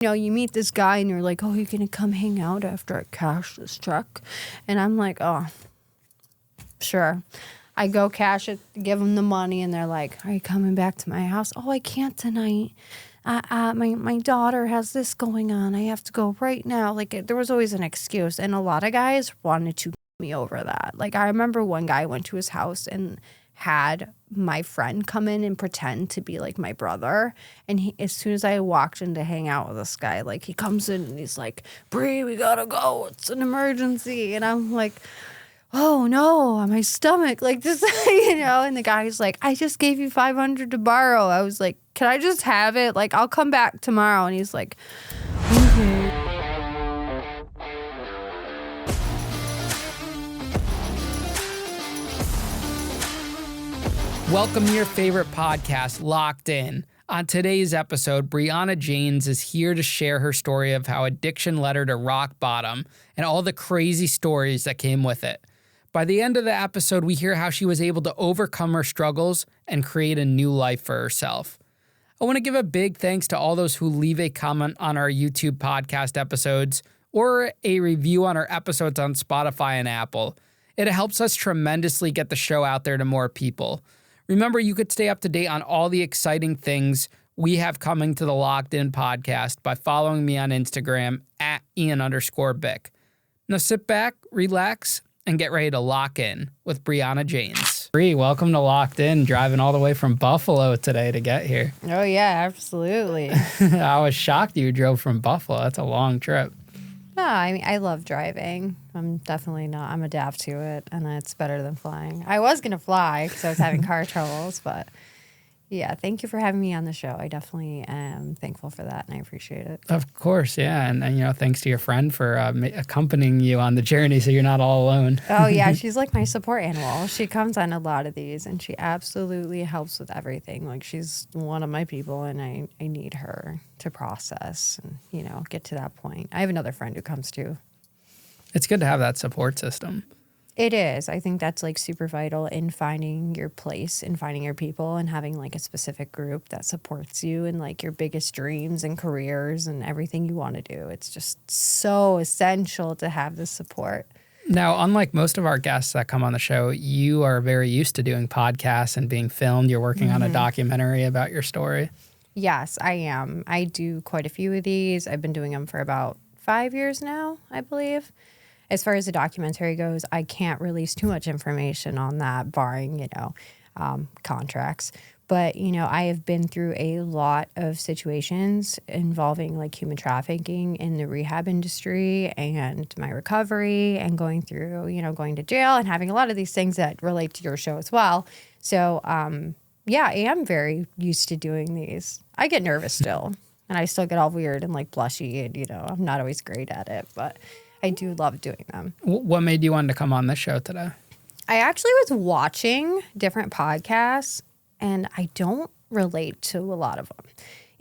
You meet this guy and you're like, oh, you're going to come hang out after I cash this check? And I'm like, oh, sure. I go cash it, give them the money, and they're like, are you coming back to my house? Oh, I can't tonight. My daughter has this going on. I have to go right now. Like, there was always an excuse. And a lot of guys wanted to get me over that. Like, I remember one guy went to his house and had my friend come in and pretend to be like my brother. And as soon as I walked in to hang out with this guy, like he comes in and he's like, Bri, we gotta go. It's an emergency. And I'm like, oh no, my stomach, like just, and the guy's like, I just gave you $500 to borrow. I was like, can I just have it? Like, I'll come back tomorrow. And he's like, okay. Welcome to your favorite podcast, Locked In. On today's episode, Bri Jaynes is here to share her story of how addiction led her to rock bottom and all the crazy stories that came with it. By the end of the episode, we hear how she was able to overcome her struggles and create a new life for herself. I want to give a big thanks to all those who leave a comment on our YouTube podcast episodes or a review on our episodes on Spotify and Apple. It helps us tremendously get the show out there to more people. Remember, you could stay up to date on all the exciting things we have coming to the Locked In podcast by following me on Instagram at Ian_Bick. Now sit back, relax, and get ready to lock in with Bri Jaynes. Bri, welcome to Locked In, driving all the way from Buffalo today to get here. Oh, yeah, absolutely. I was shocked you drove from Buffalo. That's a long trip. No, I mean, I love driving. I'm definitely not. I'm adapt to it, and it's better than flying. I was going to fly because I was having car troubles, but yeah, thank you for having me on the show. I definitely am thankful for that, and I appreciate it. Of course, yeah. And thanks to your friend for accompanying you on the journey so you're not all alone. Oh, yeah. She's like my support animal. She comes on a lot of these, and she absolutely helps with everything. Like, she's one of my people, and I need her to process and, get to that point. I have another friend who comes too. It's good to have that support system. It is. I think that's like super vital in finding your place and finding your people and having like a specific group that supports you in like your biggest dreams and careers and everything you want to do. It's just so essential to have this support. Now, unlike most of our guests that come on the show, you are very used to doing podcasts and being filmed. You're working on a documentary about your story. Yes, I am. I do quite a few of these. I've been doing them for about 5 years now, I believe. As far as the documentary goes, I can't release too much information on that, barring, contracts. But, I have been through a lot of situations involving like human trafficking in the rehab industry and my recovery and going through, going to jail and having a lot of these things that relate to your show as well. So, yeah, I am very used to doing these. I get nervous still, and I still get all weird and like blushy and, I'm not always great at it, but I do love doing them. What made you want to come on this show today? I actually was watching different podcasts, and I don't relate to a lot of them.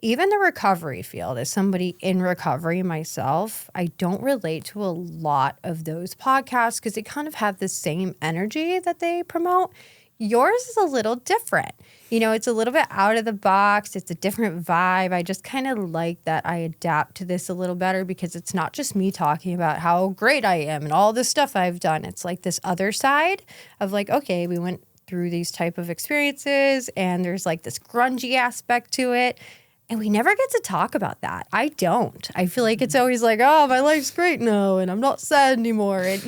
Even the recovery field, as somebody in recovery myself, I don't relate to a lot of those podcasts because they kind of have the same energy that they promote. Yours is a little different. It's a little bit out of the box. It's a different vibe. I just kind of like that I adapt to this a little better because it's not just me talking about how great I am and all the stuff I've done. It's like this other side of like, okay, we went through these type of experiences and there's like this grungy aspect to it. And we never get to talk about that. I don't. I feel like it's always like, oh, my life's great now and I'm not sad anymore. And,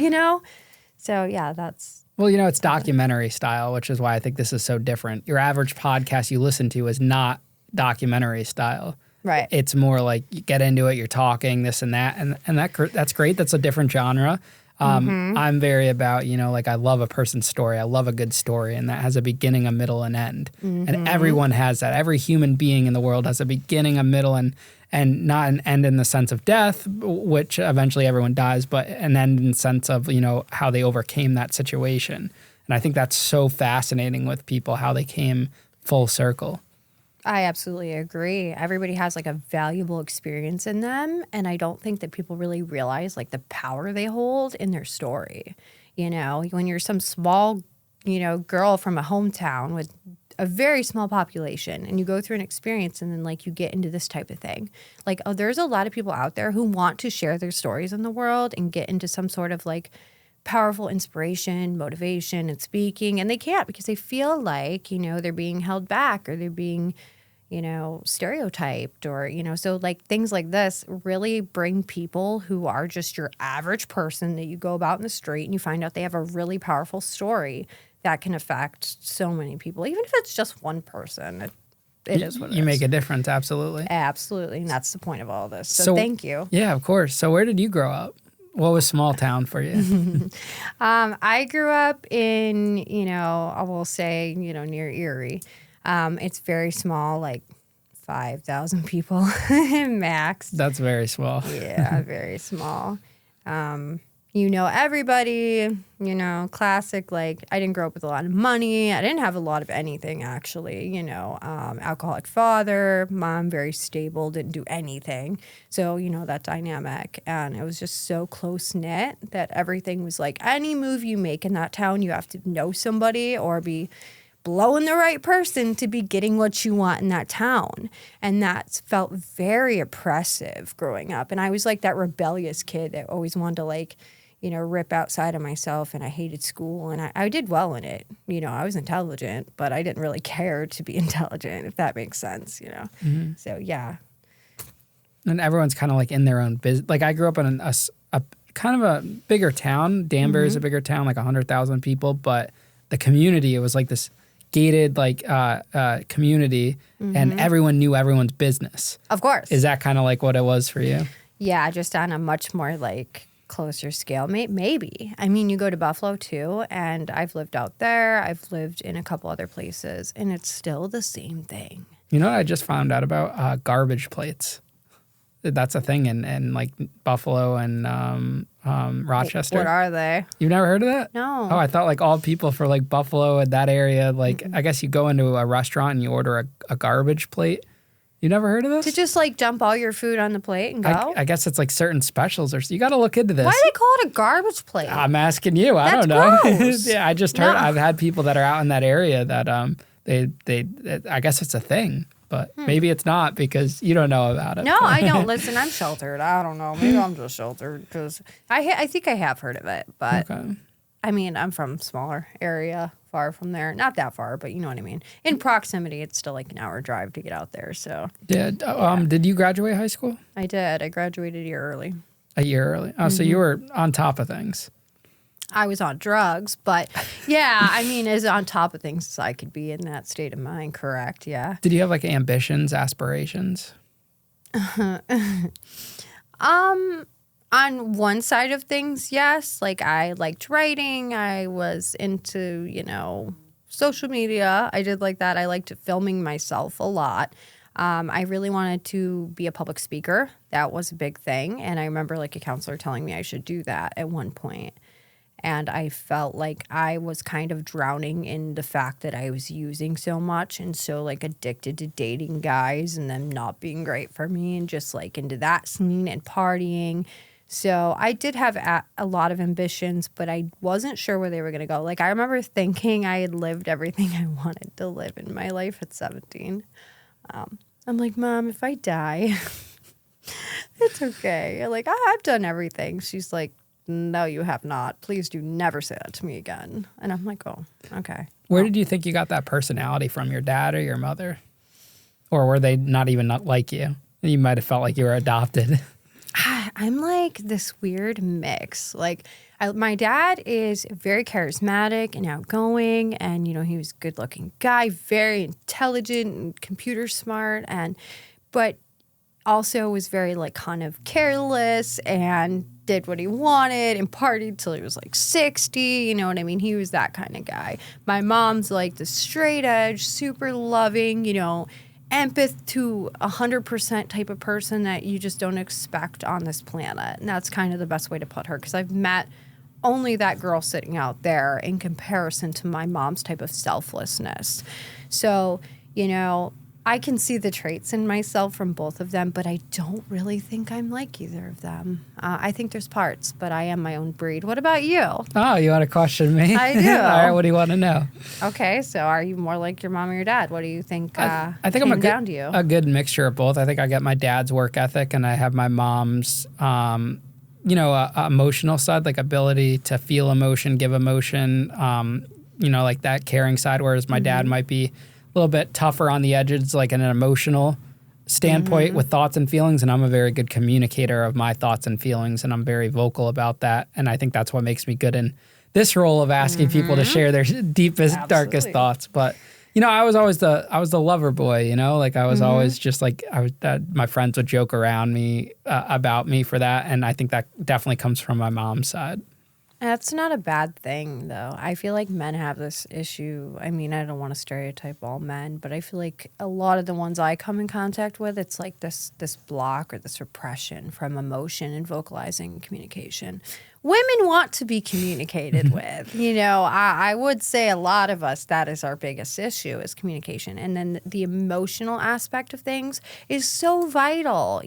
So, yeah, that's... Well, it's documentary style, which is why I think this is so different. Your average podcast you listen to is not documentary style. Right. It's more like you get into it, you're talking, this and that. And that's great. That's a different genre. I'm very about, I love a person's story. I love a good story. And that has a beginning, a middle, and end. And everyone has that. Every human being in the world has a beginning, a middle, and not an end in the sense of death, which eventually everyone dies, but an end in the sense of, how they overcame that situation. And I think that's so fascinating with people, how they came full circle. I absolutely agree. Everybody has like a valuable experience in them. And I don't think that people really realize like the power they hold in their story. When you're some small, girl from a hometown with a very small population, and you go through an experience, and then like you get into this type of thing. Like, oh, there's a lot of people out there who want to share their stories in the world and get into some sort of like powerful inspiration, motivation, and speaking, and they can't because they feel like, they're being held back, or they're being, stereotyped, or, so like things like this really bring people who are just your average person that you go about in the street and you find out they have a really powerful story that can affect so many people, even if it's just one person. It is what it is. You make a difference, absolutely. Absolutely, and that's the point of all this. So thank you. Yeah, of course. So where did you grow up? What was small town for you? I grew up in, I will say, near Erie. It's very small, like 5,000 people max. That's very small. Yeah, very small. Everybody, classic, like I didn't grow up with a lot of money. I didn't have a lot of anything, actually, alcoholic father, mom, very stable, didn't do anything. So, that dynamic. And it was just so close knit that everything was like any move you make in that town, you have to know somebody or be blowing the right person to be getting what you want in that town. And that felt very oppressive growing up. And I was like that rebellious kid that always wanted to like, rip outside of myself, and I hated school, and I did well in it. I was intelligent, but I didn't really care to be intelligent, if that makes sense, Mm-hmm. So, yeah. And everyone's kind of like in their own business. Like I grew up in a kind of a bigger town. Danbury is a bigger town, like 100,000 people, but the community, it was like this gated like community, and everyone knew everyone's business. Of course. Is that kind of like what it was for you? Yeah, just on a much more like closer scale. Maybe. I mean, you go to Buffalo too, and I've lived out there. I've lived in a couple other places, and it's still the same thing. You know what I just found out about? Garbage plates. That's a thing in like Buffalo and Rochester. What are they? You've never heard of that? No. Oh, I thought like all people for like Buffalo and that area, like I guess you go into a restaurant and you order a garbage plate. You never heard of this? To just like dump all your food on the plate and go? I guess it's like certain specials, or you got to look into this. Why do they call it a garbage plate? I'm asking you. I That's don't know. gross. Yeah, I just heard. No. I've had people that are out in that area that they I guess it's a thing, but maybe it's not because you don't know about it. No, I don't. Listen, I'm sheltered. I don't know. Maybe I'm just sheltered because I think I have heard of it, but Okay. I mean, I'm from a smaller area, far from there. Not that far, but you know what I mean. In proximity, it's still like an hour drive to get out there. So Did you graduate high school? I did. I graduated a year early. A year early. Oh, so you were on top of things. I was on drugs, but yeah, I mean, as on top of things as I could be in that state of mind, correct? Yeah. Did you have like ambitions, aspirations? On one side of things, yes. Like I liked writing. I was into, social media. I did like that. I liked filming myself a lot. I really wanted to be a public speaker. That was a big thing. And I remember like a counselor telling me I should do that at one point. And I felt like I was kind of drowning in the fact that I was using so much and so like addicted to dating guys and them not being great for me and just like into that scene and partying. So I did have a lot of ambitions, but I wasn't sure where they were going to go. Like I remember thinking I had lived everything I wanted to live in my life at 17. I'm like, Mom, if I die, it's okay. Like I've done everything. She's like, no, you have not. Please do never say that to me again. And I'm like, oh, okay. Where did you think you got that personality from? Your dad or your mother? Or were they not even like you? You might have felt like you were adopted. I'm like this weird mix. Like my dad is very charismatic and outgoing, and he was a good-looking guy, very intelligent and computer smart, but also was very like kind of careless and did what he wanted and partied till he was like 60. You know what I mean? He was that kind of guy. My mom's like the straight edge, super loving, empath to 100% type of person that you just don't expect on this planet. And that's kind of the best way to put her, because I've met only that girl sitting out there in comparison to my mom's type of selflessness. So, I can see the traits in myself from both of them, but I don't really think I'm like either of them. I think there's parts, but I am my own breed. What about you? Oh, you want to question me? I do. All right, what do you want to know? Okay, so are you more like your mom or your dad? What do you think? I think I'm down to you. a good mixture of both. I think I get my dad's work ethic, and I have my mom's, emotional side, like ability to feel emotion, give emotion, like that caring side. Whereas my dad might be a little bit tougher on the edges, like in an emotional standpoint with thoughts and feelings. And I'm a very good communicator of my thoughts and feelings, and I'm very vocal about that. And I think that's what makes me good in this role of asking people to share their deepest, darkest thoughts. But I was always the lover boy. Like I was always just like my friends would joke around me about me for that, and I think that definitely comes from my mom's side. That's not a bad thing, though. I feel like men have this issue. I mean, I don't want to stereotype all men, but I feel like a lot of the ones I come in contact with, it's like this block or this repression from emotion and vocalizing and communication. Women want to be communicated with. I would say a lot of us, that is our biggest issue, is communication. And then the emotional aspect of things is so vital.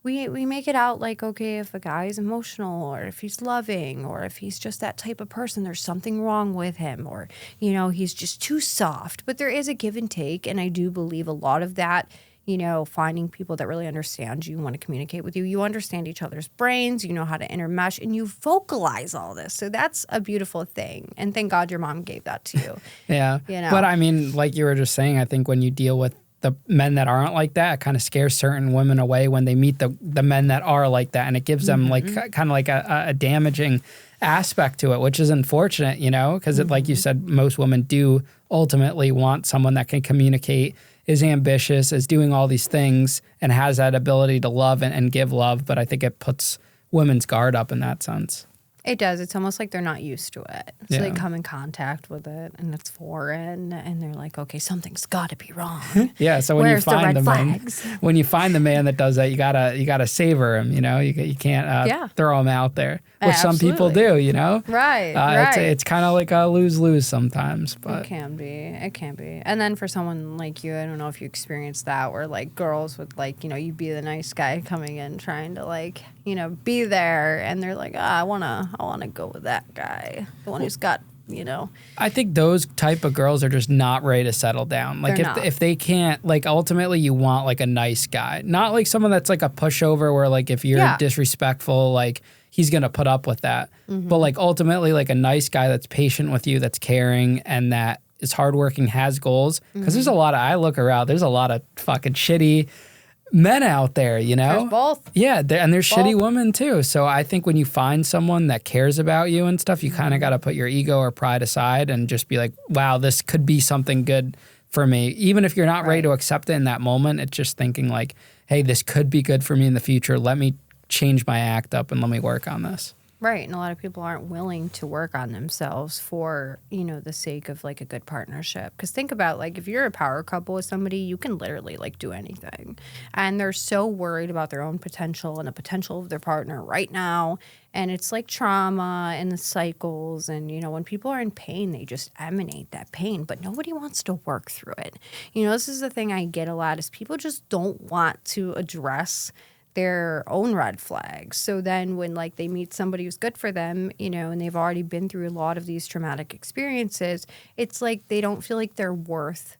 We make it out like, okay, if a guy is emotional or if he's loving or if he's just that type of person, there's something wrong with him, or, he's just too soft. But there is a give and take. And I do believe a lot of that, finding people that really understand you and want to communicate with you. You understand each other's brains, you know how to intermesh, and you vocalize all this. So that's a beautiful thing. And thank God your mom gave that to you. Yeah. But I mean, like you were just saying, I think when you deal with the men that aren't like that, it kind of scares certain women away when they meet the men that are like that. And it gives them like kind of like a damaging aspect to it, which is unfortunate, because like you said, most women do ultimately want someone that can communicate, is ambitious, is doing all these things, and has that ability to love and give love. But I think it puts women's guard up in that sense. It does. It's almost like they're not used to it. So they come in contact with it and it's foreign and they're like, okay, something's got to be wrong. Yeah. So when Where's you find the red man, flags? when you find the man that does that, you gotta savor him. You can't throw him out there, which some people do. Right. It's kind of like a lose-lose sometimes. But it can be. And then for someone like you, I don't know if you experienced that, where like girls would like, you be the nice guy coming in trying to like, be there, and they're like, I wanna go with that guy, the one who's got, I think those type of girls are just not ready to settle down. Like if they can't, like ultimately you want like a nice guy, not like someone that's like a pushover where like if you're disrespectful, like he's gonna put up with that. But like ultimately like a nice guy that's patient with you, that's caring, and that is hardworking, has goals. Because there's I look around, there's a lot of fucking shitty men out there, There's both. Yeah, and there's shitty women too. So I think when you find someone that cares about you and stuff, you kind of got to put your ego or pride aside and just be like, wow, this could be something good for me. Even if you're not ready to accept it in that moment, it's just thinking like, hey, this could be good for me in the future. Let me change my act up and let me work on this. Right. And a lot of people aren't willing to work on themselves for, the sake of like a good partnership. Because think about like if you're a power couple with somebody, you can literally like do anything. And they're so worried about their own potential and the potential of their partner right now. And it's like trauma and the cycles. And, when people are in pain, they just emanate that pain. But nobody wants to work through it. This is the thing I get a lot is people just don't want to address their own red flags. So then when like they meet somebody who's good for them, and they've already been through a lot of these traumatic experiences, it's like they don't feel like they're worth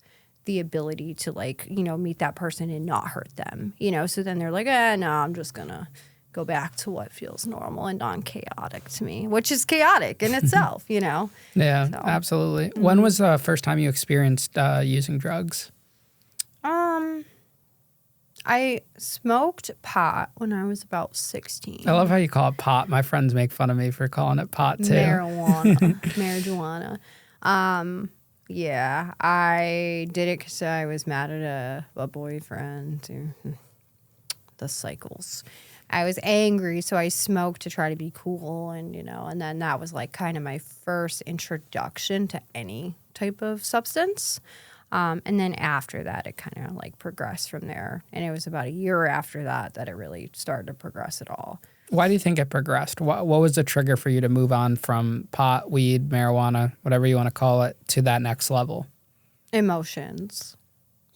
the ability to like, meet that person and not hurt them, So then they're like, no, I'm just going to go back to what feels normal and non-chaotic to me, which is chaotic in itself, Yeah, so. Absolutely. When was the first time you experienced using drugs? I smoked pot when I was about 16. I love how you call it pot. My friends make fun of me for calling it pot too. Marijuana. Yeah, I did it because I was mad at a boyfriend. The cycles. I was angry, so I smoked to try to be cool, and then that was like kind of my first introduction to any type of substance. And then after that, it kind of like progressed from there. And it was about a year after that it really started to progress at all. Why do you think it progressed? What was the trigger for you to move on from pot, weed, marijuana, whatever you want to call it, to that next level? Emotions.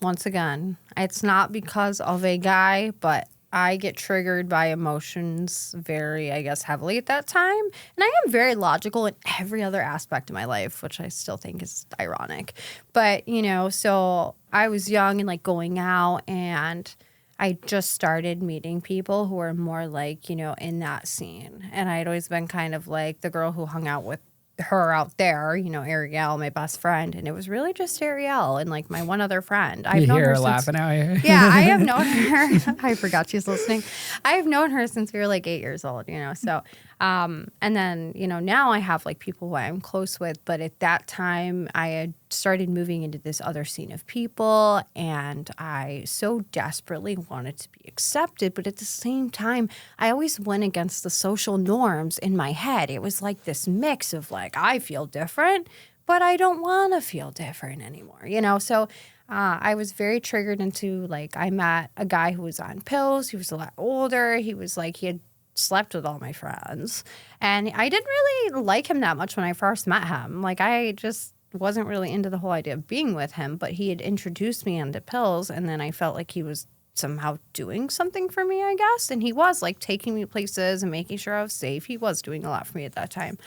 once again, it's not because of a guy, but I get triggered by emotions very, I guess, heavily at that time. And I am very logical in every other aspect of my life, which I still think is ironic. But, so I was young and like going out, and I just started meeting people who were more like, in that scene. And I'd always been kind of like the girl who hung out with her out there, Ariel, my best friend, and it was really just Ariel and like my one other friend. I've known her laughing out here. Yeah, I have known her. I forgot she's listening. I have known her since we were like 8 years old, So, and then now I have like people who I'm close with, but at that time I had started moving into this other scene of people, and I so desperately wanted to be accepted, but at the same time I always went against the social norms in my head. It was like this mix of like, I feel different, but I don't want to feel different anymore, So I was very triggered into like, I met a guy who was on pills. He was a lot older. He was like, he had slept with all my friends, and I didn't really like him that much when I first met him. Like, I just wasn't really into the whole idea of being with him, but he had introduced me onto pills, and then I felt like he was somehow doing something for me, I guess. And he was like taking me places and making sure I was safe. He was doing a lot for me at that time.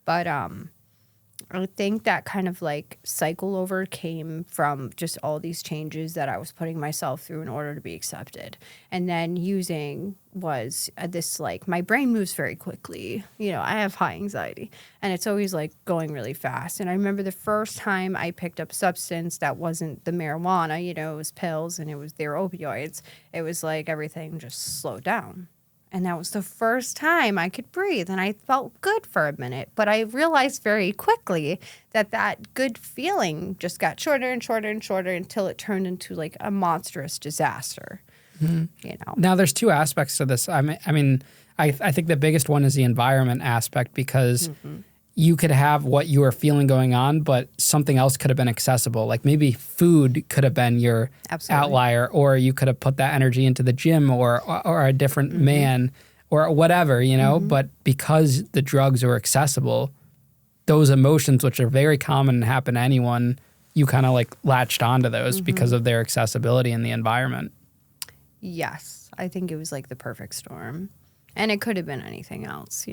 But I think that kind of like cycle over came from just all these changes that I was putting myself through in order to be accepted. And then using was this like, my brain moves very quickly. I have high anxiety, and it's always like going really fast. And I remember the first time I picked up substance that wasn't the marijuana, it was pills, and they were opioids. It was like everything just slowed down. And that was the first time I could breathe, and I felt good for a minute. But I realized very quickly that good feeling just got shorter and shorter and shorter until it turned into like a monstrous disaster. Mm-hmm. Now, there's two aspects to this. I think the biggest one is the environment aspect, because you could have what you were feeling going on, but something else could have been accessible. Like maybe food could have been your outlier, or you could have put that energy into the gym or a different man or whatever, But because the drugs were accessible, those emotions, which are very common and happen to anyone, you kind of like latched onto those because of their accessibility in the environment. Yes, I think it was like the perfect storm. And it could have been anything else,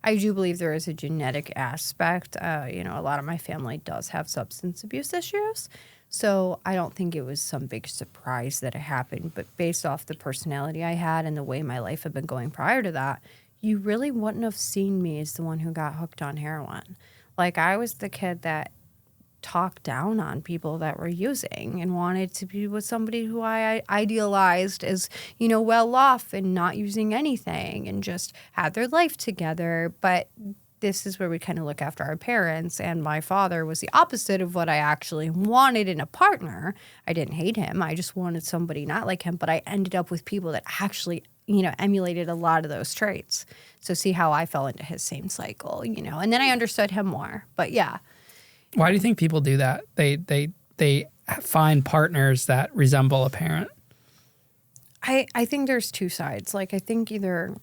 I do believe there is a genetic aspect. A lot of my family does have substance abuse issues. So I don't think it was some big surprise that it happened. But based off the personality I had and the way my life had been going prior to that, you really wouldn't have seen me as the one who got hooked on heroin. Like, I was the kid that talked down on people that were using and wanted to be with somebody who I idealized as, well off and not using anything and just had their life together. But this is where we kind of look after our parents. And my father was the opposite of what I actually wanted in a partner. I didn't hate him. I just wanted somebody not like him. But I ended up with people that actually, emulated a lot of those traits. So see how I fell into his same cycle, and then I understood him more. But yeah. Why do you think people do that? They find partners that resemble a parent. I think there's two sides. Like, I think either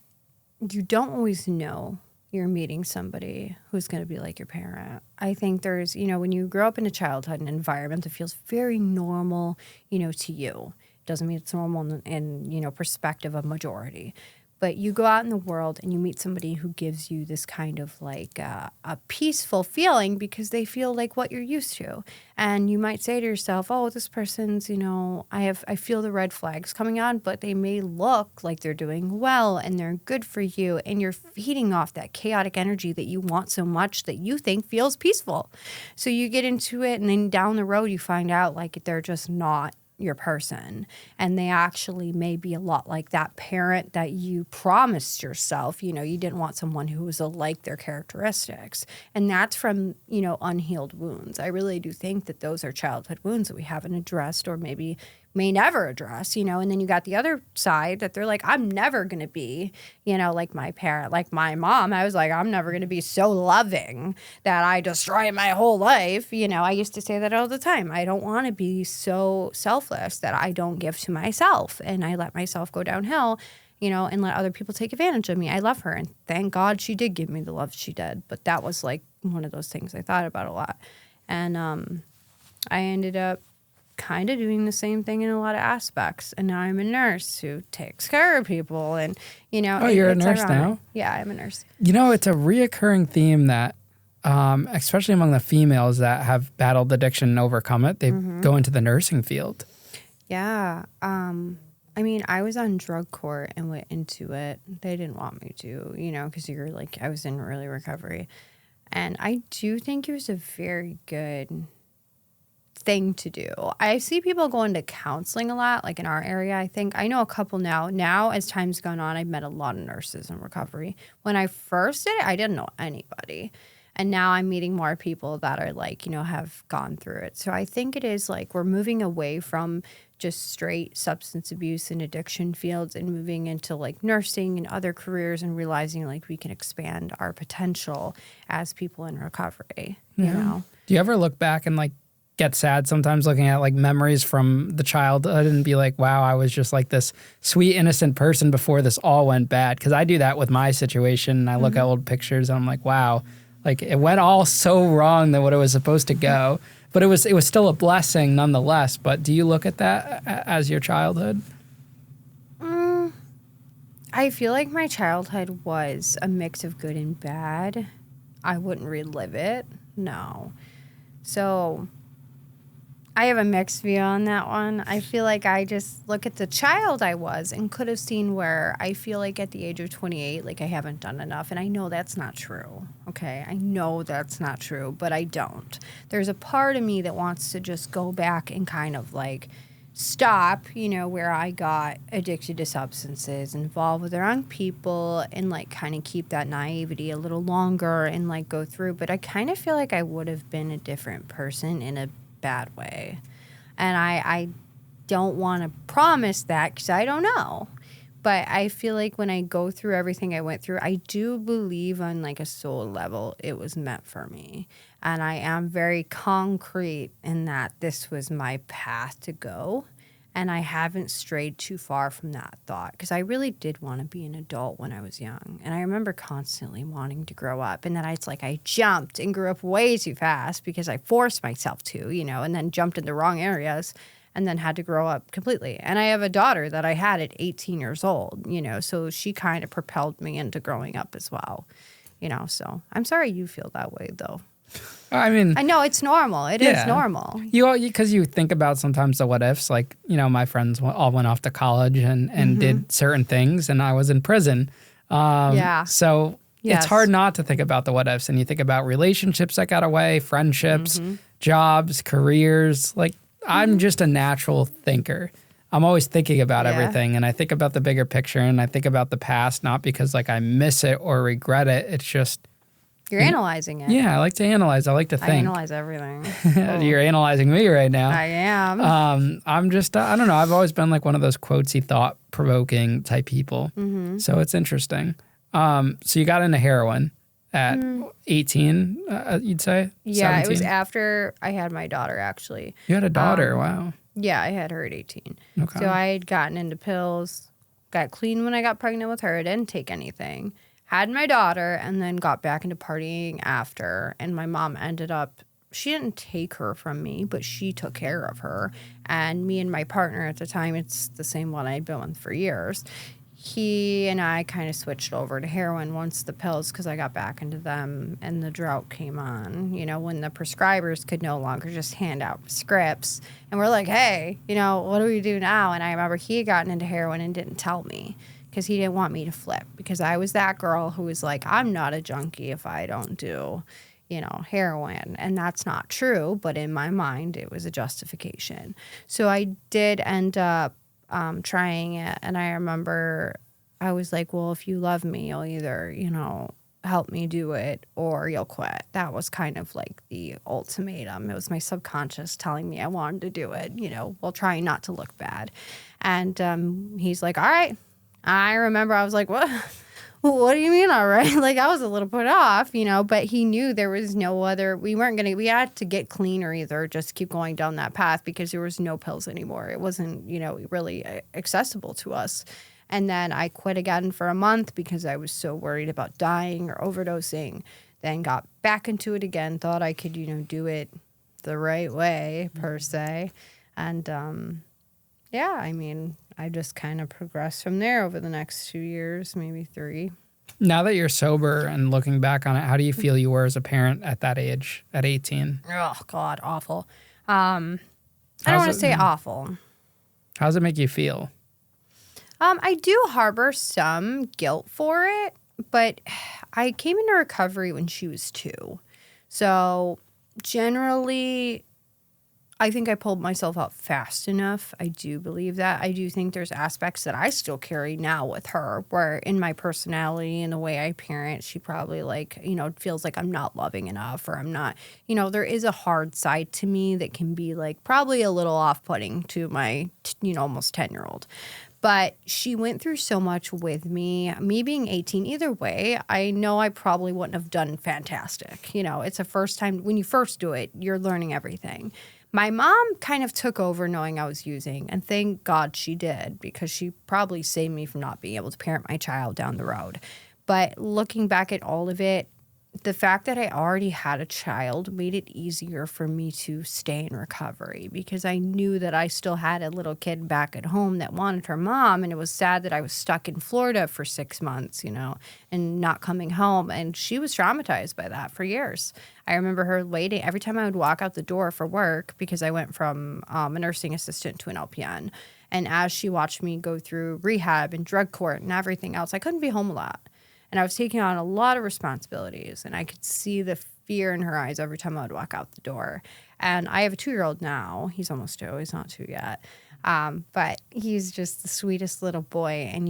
you don't always know you're meeting somebody who's going to be like your parent. I think there's, when you grow up in a childhood and environment that feels very normal, to you. Doesn't mean it's normal in perspective of majority. But you go out in the world and you meet somebody who gives you this kind of like a peaceful feeling because they feel like what you're used to. And you might say to yourself, oh, this person's, I feel the red flags coming on, but they may look like they're doing well and they're good for you. And you're feeding off that chaotic energy that you want so much that you think feels peaceful. So you get into it, and then down the road you find out like they're just not your person, and they actually may be a lot like that parent that you promised yourself. You didn't want someone who was like their characteristics, and that's from unhealed wounds. I really do think that those are childhood wounds that we haven't addressed, or maybe may never address, and then you got the other side that they're like, I'm never going to be, like my parent, like my mom. I was like, I'm never going to be so loving that I destroy my whole life. I used to say that all the time. I don't want to be so selfless that I don't give to myself and I let myself go downhill, and let other people take advantage of me. I love her, and thank God she did give me the love she did. But that was like one of those things I thought about a lot. And I ended up kind of doing the same thing in a lot of aspects. And now I'm a nurse who takes care of people. And, you know. Oh, you're a it's nurse ironic. now? Yeah, I'm a nurse. You know, it's a reoccurring theme that, especially among the females that have battled addiction and overcome it, they go into the nursing field. Yeah. I mean, I was on drug court and went into it. They didn't want me to, you know, because you're like, I was in early recovery. And I do think it was a very good thing to do. I see people going to counseling a lot, like in our area, I think. I know a couple now. Now, as time's gone on, I've met a lot of nurses in recovery. When I first did it, I didn't know anybody. And now I'm meeting more people that are like, you know, have gone through it. So I think it is like we're moving away from just straight substance abuse and addiction fields and moving into like nursing and other careers and realizing like we can expand our potential as people in recovery, you know? Do you ever look back and like get sad sometimes looking at like memories from the childhood and be like, wow, I was just like this sweet, innocent person before this all went bad? Because I do that with my situation and I look at old pictures and I'm like, wow, like it went all so wrong than what it was supposed to go. But it was still a blessing nonetheless. But do you look at that as your childhood? I feel like my childhood was a mix of good and bad. I wouldn't relive it. No. So I have a mixed view on that one. I feel like I just look at the child I was and could have seen where I feel like at the age of 28, like I haven't done enough. And I know that's not true. Okay. I know that's not true, but I don't. There's a part of me that wants to just go back and kind of like stop, you know, where I got addicted to substances, involved with the wrong people, and like kind of keep that naivety a little longer and like go through. But I kind of feel like I would have been a different person in a bad way. And I don't want to promise that because I don't know. But I feel like when I go through everything I went through, I do believe on like a soul level it was meant for me. And I am very concrete in that this was my path to go. And I haven't strayed too far from that thought because I really did want to be an adult when I was young. And I remember constantly wanting to grow up. And then it's like I jumped and grew up way too fast because I forced myself to, you know, and then jumped in the wrong areas and then had to grow up completely. And I have a daughter that I had at 18 years old, you know, so she kind of propelled me into growing up as well, you know. So I'm sorry you feel that way, though. I mean, I know it's normal. It is normal. Because you think about sometimes the what ifs. Like, you know, my friends all went off to college and did certain things, and I was in prison. So it's hard not to think about the what ifs, and you think about relationships that got away, friendships, jobs, careers. Like, I'm just a natural thinker. I'm always thinking about everything, and I think about the bigger picture, and I think about the past, not because like I miss it or regret it. It's just you're analyzing it. Yeah, I like to analyze. I like to think. I analyze everything. You're analyzing me right now. I am. I'm just, I don't know. I've always been like one of those quotesy, thought-provoking type people. So it's interesting. So you got into heroin at 18, you'd say? Yeah, 17? it was after I had my daughter, actually. You had a daughter, wow. Yeah, I had her at 18. Okay. So I had gotten into pills, got clean when I got pregnant with her, didn't take anything. Had my daughter, and then got back into partying after. And my mom ended up, she didn't take her from me, but she took care of her. And me and my partner at the time, it's the same one I'd been with for years, he and I kind of switched over to heroin once the pills, because I got back into them and the drought came on, you know, when the prescribers could no longer just hand out scripts. And we're like, hey, you know, what do we do now? And I remember he had gotten into heroin and didn't tell me because he didn't want me to flip, because I was that girl who was like, I'm not a junkie if I don't do, you know, heroin. And that's not true, but in my mind, it was a justification. So I did end up trying it. And I remember I was like, well, if you love me, you'll either, you know, help me do it or you'll quit. That was kind of like the ultimatum. It was my subconscious telling me I wanted to do it, you know, while trying not to look bad. And he's like, all right. I remember I was like, what? What do you mean, all right? Like, I was a little put off, you know, but he knew there was no other, we had to get clean or either just keep going down that path, because there was no pills anymore. It wasn't, you know, really accessible to us. And then I quit again for a month because I was so worried about dying or overdosing. Then got back into it again, thought I could, you know, do it the right way, per se. And yeah, I mean, I just kind of progressed from there over the next 2 years, maybe 3. Now that you're sober and looking back on it, how do you feel you were as a parent at that age, at 18? Oh, God, awful. I don't want to say awful. How does it make you feel? I do harbor some guilt for it, but I came into recovery when she was 2. So generally, I think I pulled myself out fast enough. I do believe that. I do think there's aspects that I still carry now with her, where in my personality and the way I parent, she probably feels like I'm not loving enough, or I'm not, there is a hard side to me that can be like probably a little off-putting to my, almost 10-year-old. But she went through so much with me. Me being 18, either way, I know I probably wouldn't have done fantastic. It's a first time. When you first do it, you're learning everything. My mom kind of took over knowing I was using, and thank God she did, because she probably saved me from not being able to parent my child down the road. But looking back at all of it, the fact that I already had a child made it easier for me to stay in recovery, because I knew that I still had a little kid back at home that wanted her mom. And it was sad that I was stuck in Florida for 6 months, and not coming home. And she was traumatized by that for years. I remember her waiting every time I would walk out the door for work, because I went from a nursing assistant to an LPN. And as she watched me go through rehab and drug court and everything else, I couldn't be home a lot. And I was taking on a lot of responsibilities, and I could see the fear in her eyes every time I would walk out the door. And I have a 2-year-old now. He's almost 2. He's not 2 yet. But he's just the sweetest little boy. And,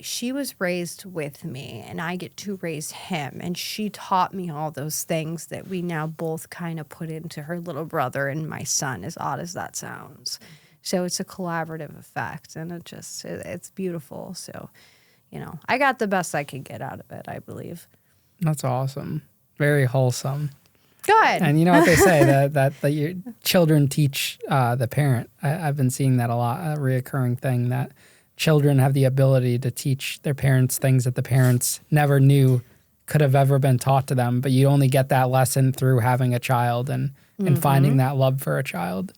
she was raised with me, and I get to raise him. And she taught me all those things that we now both kind of put into her little brother and my son, as odd as that sounds. So it's a collaborative effect, and it's beautiful. So, I got the best I could get out of it, I believe. That's awesome. Very wholesome. Good. And you know what they say, that your children teach the parent. I've been seeing that a lot, a reoccurring thing, that children have the ability to teach their parents things that the parents never knew could have ever been taught to them. But you only get that lesson through having a child and finding that love for a child.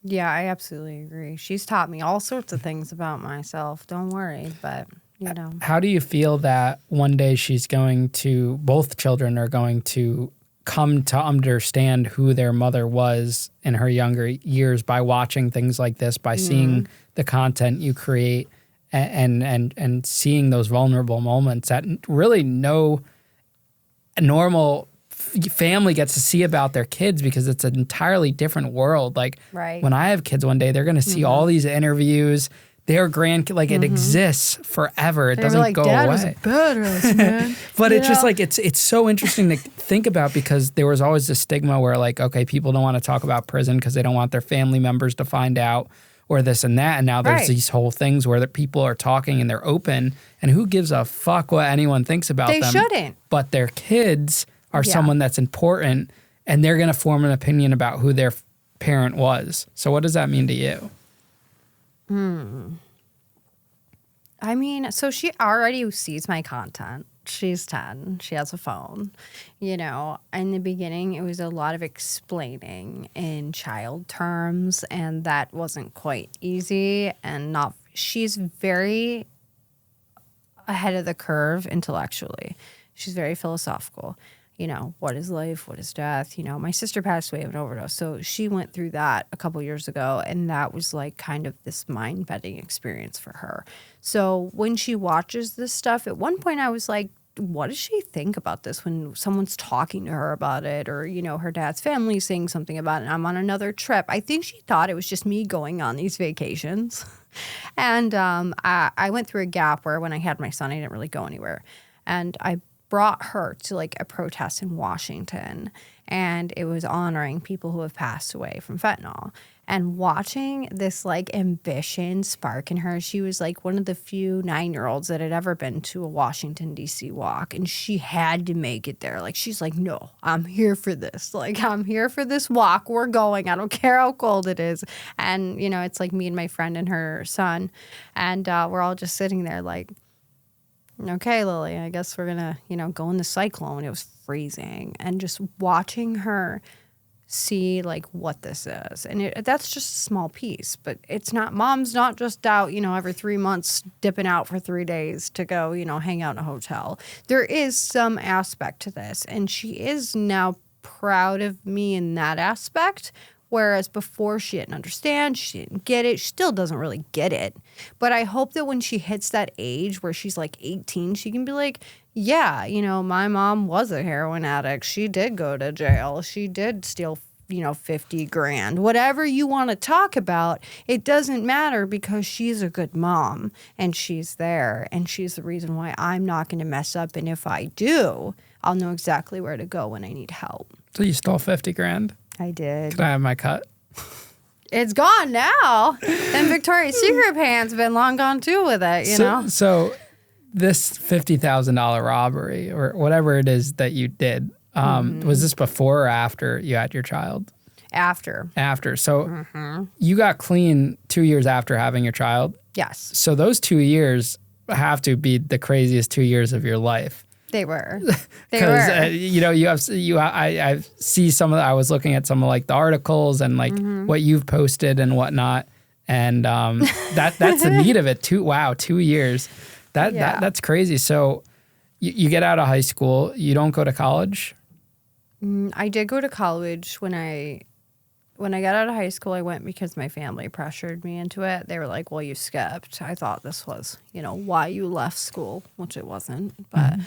Yeah, I absolutely agree. She's taught me all sorts of things about myself. Don't worry, but... How do you feel that one day both children are going to come to understand who their mother was in her younger years by watching things like this, by seeing the content you create and seeing those vulnerable moments that really no normal family gets to see about their kids, because it's an entirely different world. Like when I have kids one day, they're going to see all these interviews. Their grandkid, it exists forever. It doesn't go Dad away. Was a badass, man. But it's just it's so interesting to think about, because there was always this stigma where people don't want to talk about prison because they don't want their family members to find out, or this and that. And now there's these whole things where the people are talking and they're open, and who gives a fuck what anyone thinks about them? They shouldn't. But their kids are someone that's important, and they're going to form an opinion about who their parent was. So what does that mean to you? I mean, so she already sees my content. She's 10. She has a phone. In the beginning, it was a lot of explaining in child terms, and that wasn't quite easy. And she's very ahead of the curve intellectually. She's very philosophical. What is life? What is death? My sister passed away of an overdose. So she went through that a couple years ago, and that was kind of this mind-bending experience for her. So when she watches this stuff, at one point I was like, what does she think about this when someone's talking to her about it, or, her dad's family saying something about it, and I'm on another trip? I think she thought it was just me going on these vacations. And I went through a gap where when I had my son, I didn't really go anywhere. And I brought her to a protest in Washington, and it was honoring people who have passed away from fentanyl. And watching this ambition spark in her, she was one of the few 9-year-olds that had ever been to a Washington D.C. walk, and she had to make it there. She's like, no, I'm here for this. I'm here for this walk. We're going. I don't care how cold it is. And it's me and my friend and her son, and we're all just sitting there okay, Lily, I guess we're going to, go in the cyclone. It was freezing. And just watching her see like what this is. And that's just a small piece, but it's not, mom's not just out, every 3 months dipping out for 3 days to go, hang out in a hotel. There is some aspect to this, and she is now proud of me in that aspect. Whereas before she didn't understand, she didn't get it. She still doesn't really get it. But I hope that when she hits that age where she's like 18, she can be like, yeah, my mom was a heroin addict. She did go to jail. She did steal, 50 grand. Whatever you want to talk about, it doesn't matter because she's a good mom and she's there and she's the reason why I'm not going to mess up. And if I do, I'll know exactly where to go when I need help. So you stole 50 grand? I did. Can I have my cut? It's gone now. Then Victoria's Secret pants been long gone too with it, you know? So this $50,000 robbery or whatever it is that you did, was this before or after you had your child? After. After. So you got clean 2 years after having your child? Yes. So those 2 years have to be the craziest 2 years of your life. They were. Because I see some of I was looking at some of like the articles and like what you've posted and whatnot, and that's the meat of it. 2 years. That's crazy. So you get out of high school. You don't go to college. I did go to college when I got out of high school. I went because my family pressured me into it. They were like, "Well, you skipped." I thought this was why you left school, which it wasn't, but.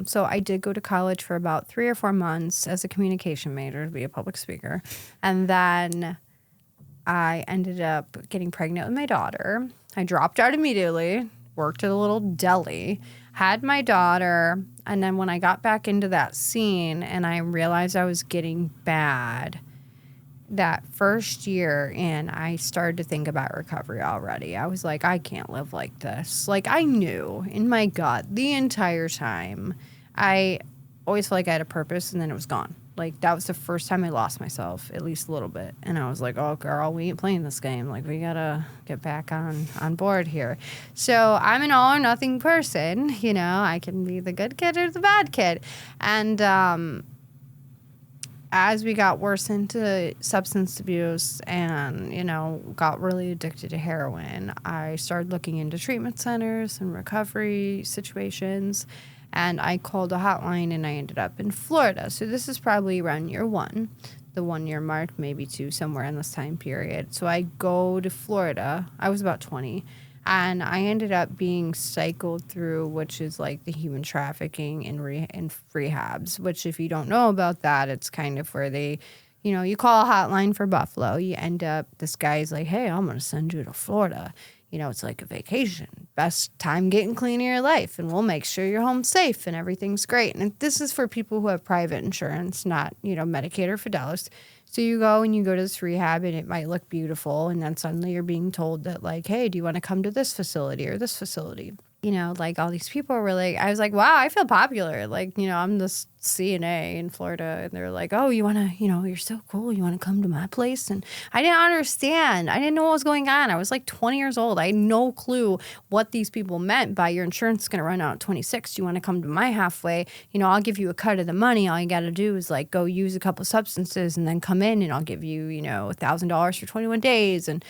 So I did go to college for about 3 or 4 months as a communication major to be a public speaker. And then I ended up getting pregnant with my daughter. I dropped out immediately, worked at a little deli, had my daughter. And then when I got back into that scene and I realized I was getting bad that first year, and I started to think about recovery already. I was like, I can't live like this. Like, I knew in my gut the entire time. I always felt like I had a purpose, and then it was gone. Like, that was the first time I lost myself, at least a little bit. And I was like, oh, girl, we ain't playing this game. Like, we gotta get back on board here. So I'm an all or nothing person. I can be the good kid or the bad kid. And as we got worse into substance abuse and, got really addicted to heroin, I started looking into treatment centers and recovery situations. And I called a hotline and I ended up in Florida. So this is probably around year 1, the 1 year mark, maybe 2, somewhere in this time period. So I go to Florida. I was about 20. And I ended up being cycled through, which is like the human trafficking in rehabs, which if you don't know about that, it's kind of where they, you call a hotline for Buffalo. You end up, this guy's like, hey, I'm going to send you to Florida. It's like a vacation. Best time getting clean in your life. And we'll make sure you're home safe and everything's great. And this is for people who have private insurance, not, Medicaid or Fidelis. So you go and you go to this rehab and it might look beautiful. And then suddenly you're being told that like, hey, do you want to come to this facility or this facility? Like all these people were like, I was like, wow, I feel popular. Like, I'm this CNA in Florida. And they're like, oh, you want to, you're so cool. You want to come to my place? And I didn't understand. I didn't know what was going on. I was like 20 years old. I had no clue what these people meant by your insurance is going to run out at 26. You want to come to my halfway? I'll give you a cut of the money. All you got to do is like go use a couple substances and then come in and I'll give you, $1,000 for 21 days. And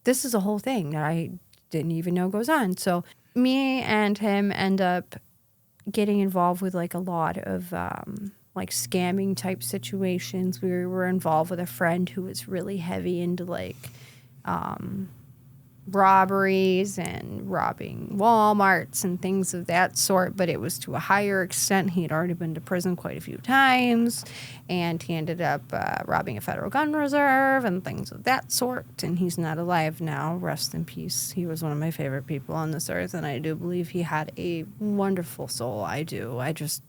this is a whole thing that I didn't even know goes on. So me and him end up getting involved with like a lot of like scamming type situations. We were involved with a friend who was really heavy into like robberies and robbing Walmarts and things of that sort, but it was to a higher extent. He had already been to prison quite a few times, and he ended up robbing a federal gun reserve and things of that sort, and he's not alive now. Rest in peace. He was one of my favorite people on this earth, and I do believe he had a wonderful soul. I do. It's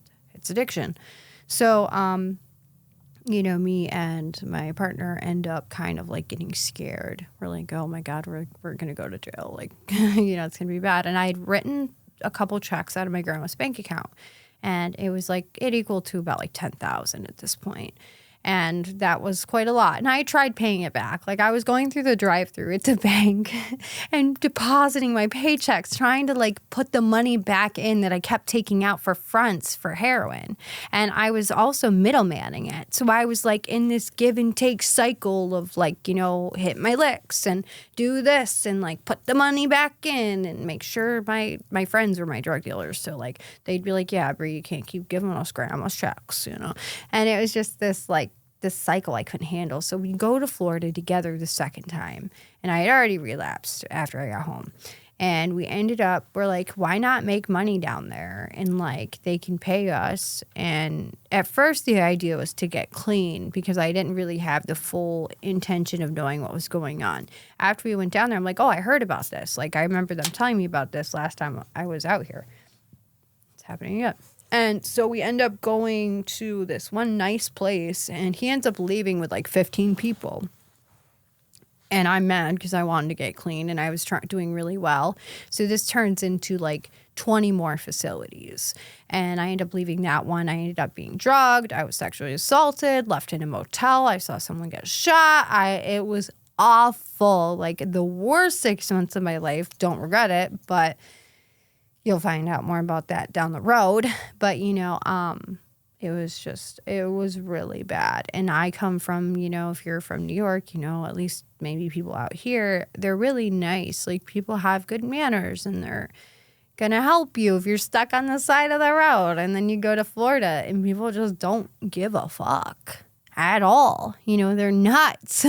addiction. So, me and my partner end up kind of like getting scared. We're like, oh my God, we're going to go to jail. Like, it's going to be bad. And I had written a couple checks out of my grandma's bank account, and it was like, it equaled to about like $10,000 at this point. And that was quite a lot. And I tried paying it back. Like, I was going through the drive-thru at the bank and depositing my paychecks, trying to like put the money back in that I kept taking out for fronts for heroin. And I was also middlemaning it. So I was like in this give and take cycle of like, you know, hit my licks and do this and like put the money back in and make sure my friends were my drug dealers. So like they'd be like, yeah, Bri, you can't keep giving us grandma's checks, you know. And it was just this cycle I couldn't handle. So we go to Florida together the second time. And I had already relapsed after I got home. And we ended up, we're like, why not make money down there? And like, they can pay us. And at first the idea was to get clean because I didn't really have the full intention of knowing what was going on. After we went down there, I'm like, oh, I heard about this. Like, I remember them telling me about this last time I was out here. It's happening again. And so we end up going to this one nice place, and he ends up leaving with like 15 people. And I'm mad because I wanted to get clean and I was doing really well. So this turns into like 20 more facilities. And I ended up leaving that one. I ended up being drugged. I was sexually assaulted, left in a motel. I saw someone get shot. It was awful. Like the worst 6 months of my life. Don't regret it, but you'll find out more about that down the road. But, you know, it was really bad. And I come from, you know, if you're from New York, you know, at least maybe people out here, they're really nice. Like, people have good manners and they're going to help you if you're stuck on the side of the road. And then you go to Florida and people just don't give a fuck at all. You know, they're nuts.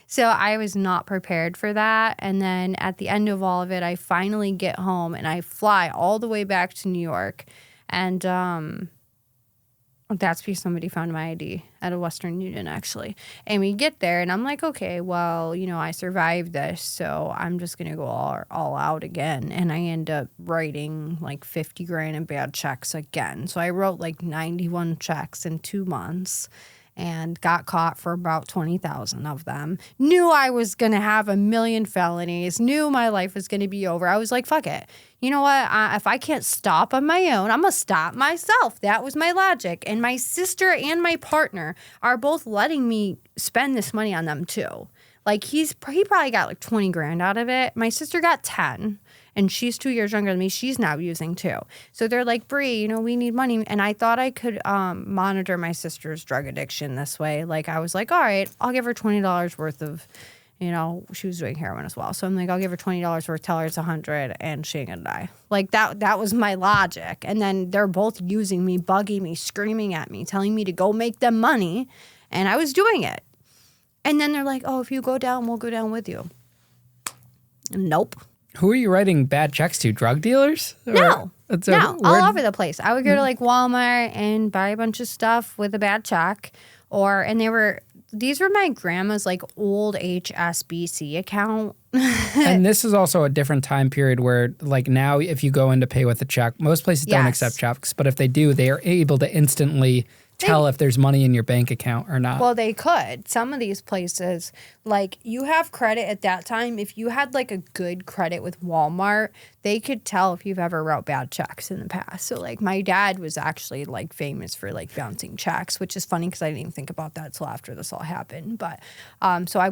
So I was not prepared for that. And then at the end of all of it, I finally get home and I fly all the way back to New York. And, that's because somebody found my ID at a Western Union, actually. And we get there, and I'm like, okay, well, you know, I survived this, so I'm just going to go all out again. And I end up writing like 50 grand in bad checks again. So I wrote like 91 checks in 2 months and got caught for about 20,000 of them. Knew I was going to have a million felonies. Knew my life was going to be over. I was like, fuck it. You know what? If I can't stop on my own, I'm going to stop myself. That was my logic. And my sister and my partner are both letting me spend this money on them too. Like he probably got like 20 grand out of it. My sister got 10. And she's 2 years younger than me. She's now using too. So they're like, Bri, you know, we need money. And I thought I could monitor my sister's drug addiction this way. Like, I was like, all right, I'll give her $20 worth of, you know, she was doing heroin as well. So I'm like, I'll give her $20 worth, tell her it's 100 and she ain't gonna die. Like, that was my logic. And then they're both using me, bugging me, screaming at me, telling me to go make them money. And I was doing it. And then they're like, oh, if you go down, we'll go down with you. Nope. Who are you writing bad checks to? Drug dealers? No, all over the place. I would go to like Walmart and buy a bunch of stuff with a bad check, these were my grandma's like old HSBC account. And this is also a different time period where like now if you go in to pay with a check, most places don't accept checks, but if they do, they are able to instantly tell if there's money in your bank account or not. Well, they could. Some of these places, like you have credit at that time. If you had like a good credit with Walmart, they could tell if you've ever wrote bad checks in the past. So like my dad was actually like famous for like bouncing checks, which is funny because I didn't even think about that till after this all happened. But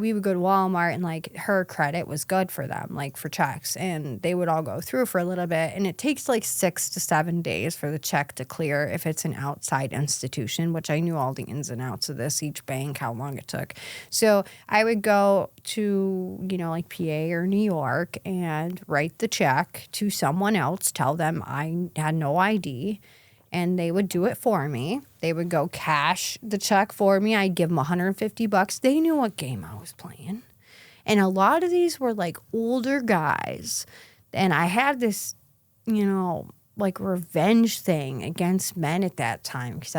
we would go to Walmart and like her credit was good for them, like for checks, and they would all go through for a little bit. And it takes like 6 to 7 days for the check to clear if it's an outside institution, which I knew all the ins and outs of this, each bank, how long it took. So I would go to, you know, like PA or New York and write the check to someone else, tell them I had no ID, and they would do it for me. They would go cash the check for me. I'd give them $150. They knew what game I was playing. And a lot of these were like older guys. And I had this, you know, like revenge thing against men at that time because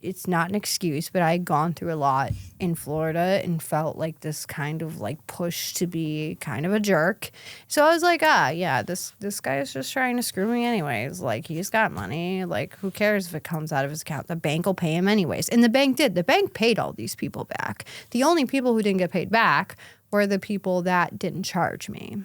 it's not an excuse, but I had gone through a lot in Florida and felt like this kind of like push to be kind of a jerk. So I was like, this guy is just trying to screw me anyways. Like, he's got money. Like, who cares if it comes out of his account? The bank will pay him anyways. And the bank did. The bank paid all these people back. The only people who didn't get paid back were the people that didn't charge me.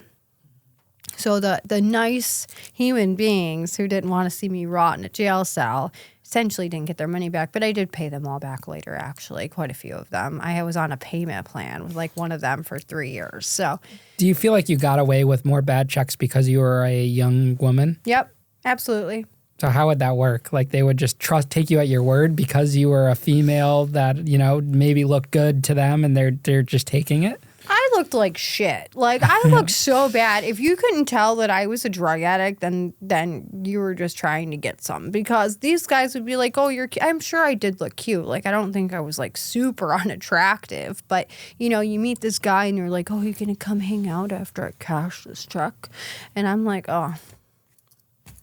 So the nice human beings who didn't want to see me rot in a jail cell essentially didn't get their money back, but I did pay them all back later, actually, quite a few of them. I was on a payment plan with like one of them for 3 years. So, Do you feel like you got away with more bad checks because you were a young woman? yep, absolutely. So how would that work? Like they would just take you at your word because you were a female that, maybe looked good to them and they're just taking it? I looked like shit. Like, I looked so bad. If you couldn't tell that I was a drug addict, then you were just trying to get some. Because these guys would be like, oh, I'm sure I did look cute. Like, I don't think I was, like, super unattractive. But, you meet this guy and you're like, oh, you're going to come hang out after I cash this truck? And I'm like, oh,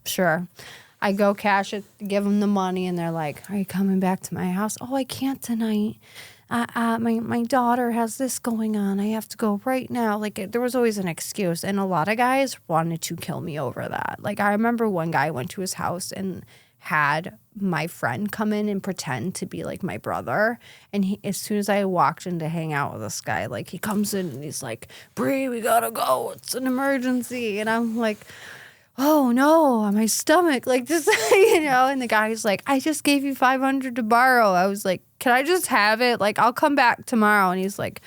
sure. I go cash it, give them the money, and they're like, are you coming back to my house? Oh, I can't tonight. My daughter has this going on. I have to go right now. Like, there was always an excuse. And a lot of guys wanted to kill me over that. Like, I remember one guy went to his house and had my friend come in and pretend to be like my brother. And as soon as I walked in to hang out with this guy, like, he comes in and he's like, Bri, we gotta go. It's an emergency. And I'm like, oh no, my stomach, like this, and the guy's like, I just gave you $500 to borrow. I was like, can I just have it? Like, I'll come back tomorrow. And he's like,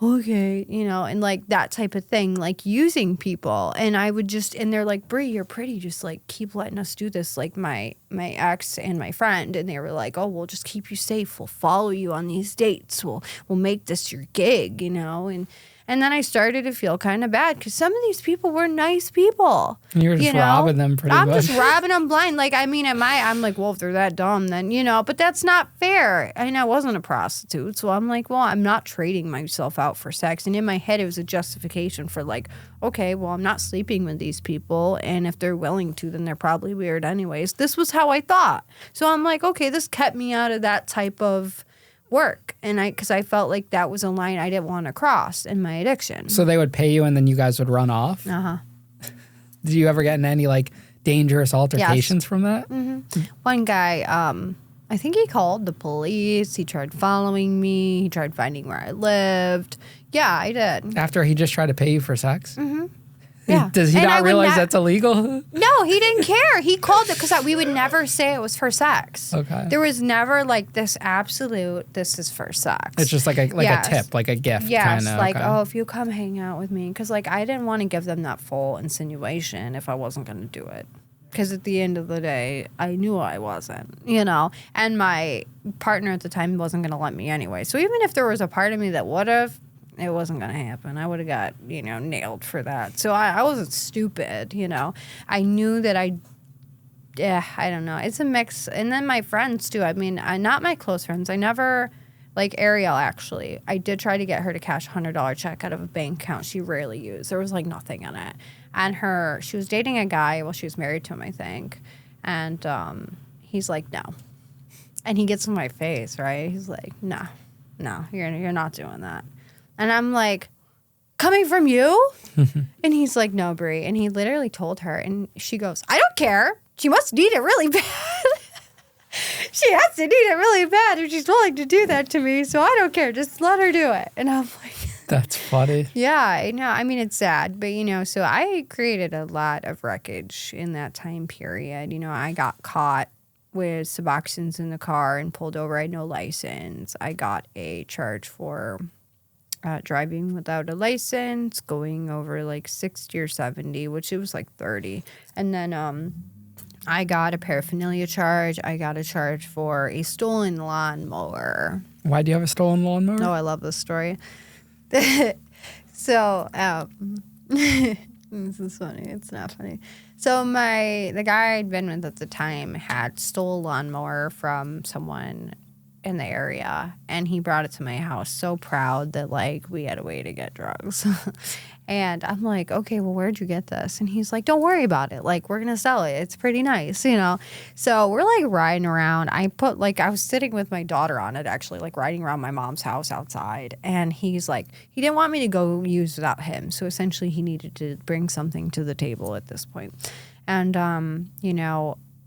okay, and like that type of thing, like using people. And I would and they're like, Bri, you're pretty. Just like keep letting us do this. Like my ex and my friend. And they were like, oh, we'll just keep you safe. We'll follow you on these dates. We'll make this your gig, And then I started to feel kind of bad because some of these people were nice people. You're just robbing them pretty much. I'm just robbing them blind. Like, I mean, I'm like, well, if they're that dumb, then, but that's not fair. I mean, I wasn't a prostitute. So I'm like, well, I'm not trading myself out for sex. And in my head, it was a justification for like, okay, well, I'm not sleeping with these people. And if they're willing to, then they're probably weird anyways. This was how I thought. So I'm like, okay, this kept me out of that type of work, and because I felt like that was a line I didn't want to cross in my addiction. So they would pay you and then you guys would run off? Did you ever get in any like dangerous altercations from that? Mm-hmm. One guy, I think he called the police. He tried following me. He tried finding where I lived. Yeah, I did. After he just tried to pay you for sex? Mm-hmm. Yeah. Does he not realize that's illegal? No, he didn't care. He called it because we would never say it was for sex. Okay. There was never like this absolute, this is for sex. It's just like a tip, like a gift. Yes, kinda. like, okay. oh, if you come hang out with me. Because like I didn't want to give them that full insinuation if I wasn't going to do it. Because at the end of the day, I knew I wasn't, And my partner at the time wasn't going to let me anyway. So even if there was a part of me that would have, it wasn't going to happen. I would have got, nailed for that. So I wasn't stupid, I knew that I don't know. It's a mix. And then my friends, too. I mean, not my close friends. I never, like Ariel, actually. I did try to get her to cash a $100 check out of a bank account she rarely used. There was, like, nothing in it. And she was dating a guy. Well, she was married to him, I think. And he's like, no. And he gets in my face, right? He's like, no, you're not doing that. And I'm like, coming from you? And he's like, no, Bri. And he literally told her, and she goes, I don't care. She must need it really bad. She has to need it really bad if she's willing to do that to me. So I don't care. Just let her do it. And I'm like, that's funny. Yeah, I know. I mean, it's sad. But, so I created a lot of wreckage in that time period. I got caught with Suboxones in the car and pulled over. I had no license. I got a charge for driving without a license, going over like 60 or 70, which it was like 30. And then I got a paraphernalia charge. I got a charge for a stolen lawnmower. Why do you have a stolen lawnmower? Oh, I love this story. So, this is funny. It's not funny. So the guy I'd been with at the time had stole a lawnmower from someone in the area, and he brought it to my house so proud that like we had a way to get drugs. And I'm like, okay, well, where'd you get this? And he's like, don't worry about it. Like, we're going to sell it. It's pretty nice, So we're like riding around. I was sitting with my daughter on it, actually, like riding around my mom's house outside. And he's like, he didn't want me to go use without him. So essentially he needed to bring something to the table at this point. And,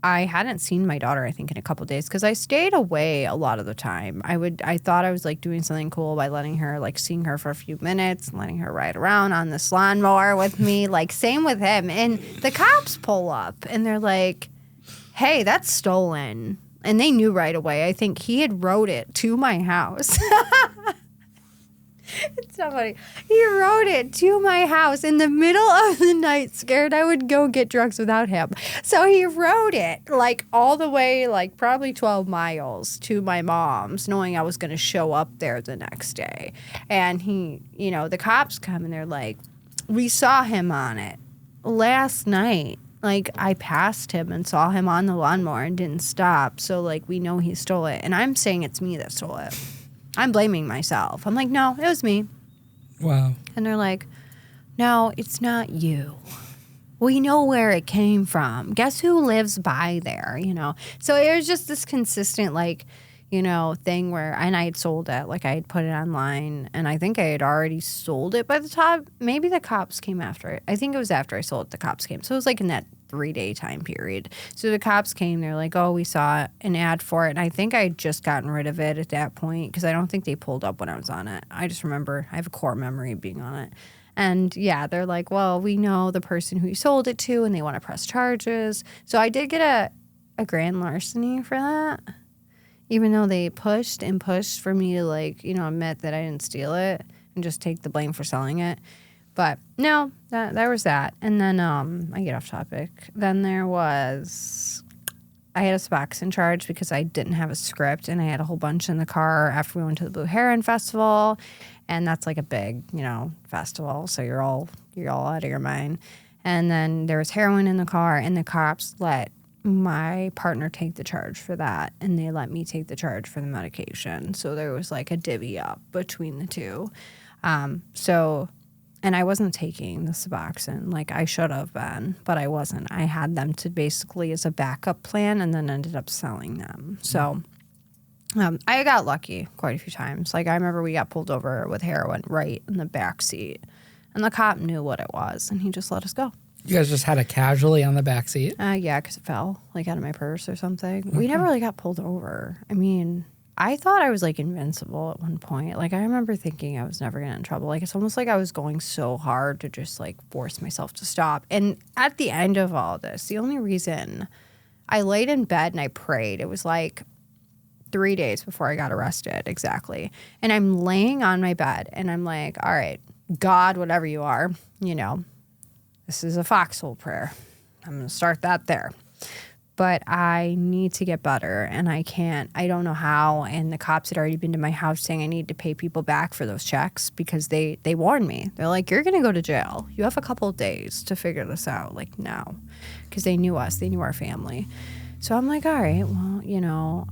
I hadn't seen my daughter, I think, in a couple of days because I stayed away a lot of the time. I thought I was like doing something cool by letting her, like seeing her for a few minutes and letting her ride around on this lawnmower with me. Like, same with him. And the cops pull up and they're like, hey, that's stolen. And they knew right away. I think he had rode it to my house. It's not funny. He rode it to my house in the middle of the night, scared I would go get drugs without him. So he rode it like all the way, like probably 12 miles to my mom's, knowing I was going to show up there the next day. And he, you know, the cops come and they're like, we saw him on it last night. Like, I passed him and saw him on the lawnmower and didn't stop. So, like, we know he stole it. And I'm saying it's me that stole it. I'm blaming myself. I'm like, no, it was me. Wow. And they're like, no, it's not you. We know where it came from. Guess who lives by there, you know? So it was just this consistent, like, you know, thing where, and I had sold it. Like, I had put it online, and I think I had already sold it by the time, maybe the cops came after it. I think it was after I sold it, the cops came. So it was like in that 3-day time period. So the cops came, they're like, oh, we saw an ad for it. And I think I had just gotten rid of it at that point because I don't think they pulled up when I was on it. I just remember I have a core memory of being on it. And yeah, they're like, well, we know the person who you sold it to and they want to press charges. So I did get a grand larceny for that, even though they pushed and pushed for me to, like, you know, admit that I didn't steal it and just take the blame for selling it. But no, there was that. And then I get off topic. Then there was, I had a Suboxone charge because I didn't have a script, and I had a whole bunch in the car after we went to the Blue Heron Festival, and that's like a big, you know, festival. So you're all out of your mind. And then there was heroin in the car, and the cops let my partner take the charge for that, and they let me take the charge for the medication. So there was like a divvy up between the two. And I wasn't taking the Suboxone. Like, I should have been, but I wasn't. I had them to basically as a backup plan and then ended up selling them. So I got lucky quite a few times. Like, I remember we got pulled over with heroin right in the back seat, and the cop knew what it was, and he just let us go. You guys just had a casualty on the back seat? Yeah, because it fell, like, out of my purse or something. Okay. We never really got pulled over. I mean, I thought I was, like, invincible at one point. Like, I remember thinking I was never going to get in trouble. Like, it's almost like I was going so hard to just, like, force myself to stop. And at the end of all this, the only reason I laid in bed and I prayed, it was, like, 3 days before I got arrested, exactly. And I'm laying on my bed, and I'm like, all right, God, whatever you are, you know, this is a foxhole prayer. I'm going to start that there. But I need to get better, and I can't. I don't know how. And the cops had already been to my house saying I need to pay people back for those checks because they warned me. They're like, you're going to go to jail. You have a couple of days to figure this out. Like, no. Because they knew us. They knew our family. So I'm like, all right, well, you know,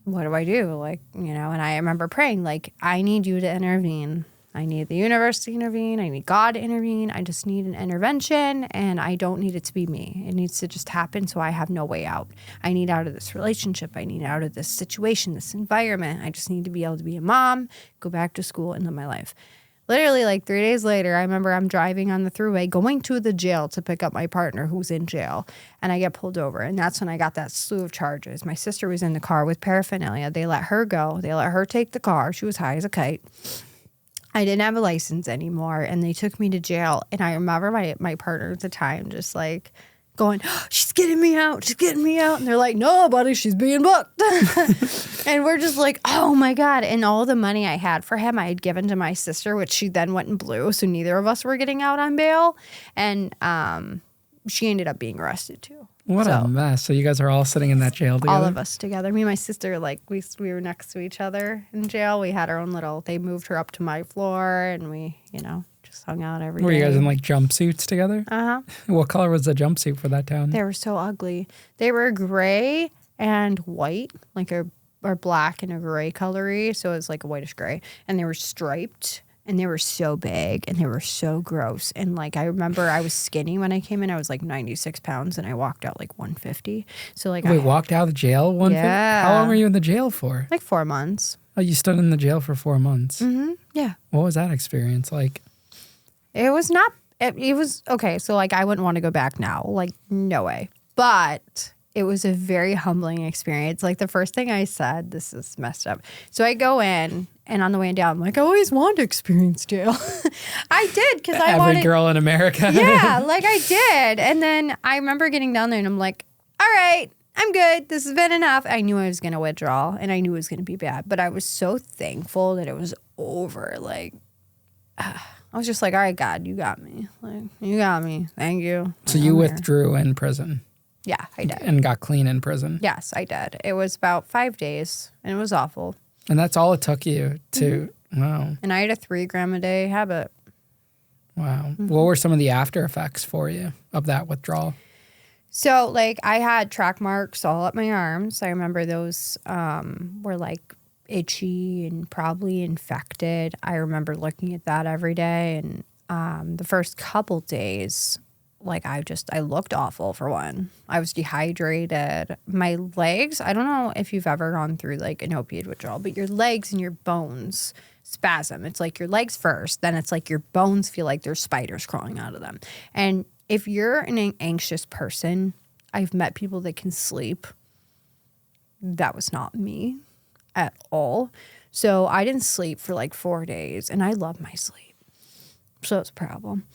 what do I do? Like, you know, and I remember praying, like, I need you to intervene. I need the universe to intervene. I need God to intervene. I just need an intervention, and I don't need it to be me. It needs to just happen so I have no way out. I need out of this relationship. I need out of this situation, this environment. I just need to be able to be a mom, go back to school, and live my life. Literally, like 3 days later, I remember I'm driving on the thruway going to the jail to pick up my partner who's in jail, and I get pulled over, and that's when I got that slew of charges. My sister was in the car with paraphernalia. They let her go. They let her take the car. She was high as a kite. I didn't have a license anymore, and they took me to jail. And I remember my partner at the time just like going, oh, she's getting me out. She's getting me out. And they're like, no, buddy, she's being booked. And we're just like, oh, my God. And all the money I had for him, I had given to my sister, which she then went and blew. So neither of us were getting out on bail. And she ended up being arrested, too. What a mess. So you guys are all sitting in that jail together? All of us together. Me and my sister, like, we were next to each other in jail. We had our own they moved her up to my floor, and we, you know, just hung out every day. Were you guys in, like, jumpsuits together? Uh-huh. What color was the jumpsuit for that town? They were so ugly. They were gray and white, like or black and a gray colory. So it was like a whitish gray. And they were striped. And they were so big, and they were so gross. And, like, I remember I was skinny when I came in. I was, like, 96 pounds, and I walked out, like, 150. So, like, Wait, walked out of the jail 150? Yeah. How long were you in the jail for? Like 4 months. Oh, you stood in the jail for 4 months? Mm-hmm. Yeah. What was that experience like? It was not, it was, okay, so, like, I wouldn't want to go back now. Like, no way. But it was a very humbling experience. Like, the first thing I said, this is messed up. So I go in, and on the way down, I'm like, I always wanted to experience jail. I did, because I wanted. Every girl in America. Yeah, like I did. And then I remember getting down there, and I'm like, all right, I'm good. This has been enough. I knew I was going to withdraw and I knew it was going to be bad, but I was so thankful that it was over. Like, I was just like, all right, God, you got me. Like, you got me. Thank you. So you withdrew in prison? Yeah, I did. And got clean in prison? Yes, I did. It was about 5 days and it was awful. And that's all it took you to, wow. And I had a 3 gram a day habit. Wow. What were some of the after effects for you of that withdrawal? So, like, I had track marks all up my arms. I remember those were, like, itchy and probably infected. I remember looking at that every day. And the first couple days, like, I looked awful, for one. I was dehydrated. My legs, I don't know if you've ever gone through, like, an opiate withdrawal, but your legs and your bones spasm. It's like your legs first, then it's like your bones feel like there's spiders crawling out of them. And if you're an anxious person, I've met people that can sleep. That was not me at all. So I didn't sleep for like 4 days, and I love my sleep. So it's a problem.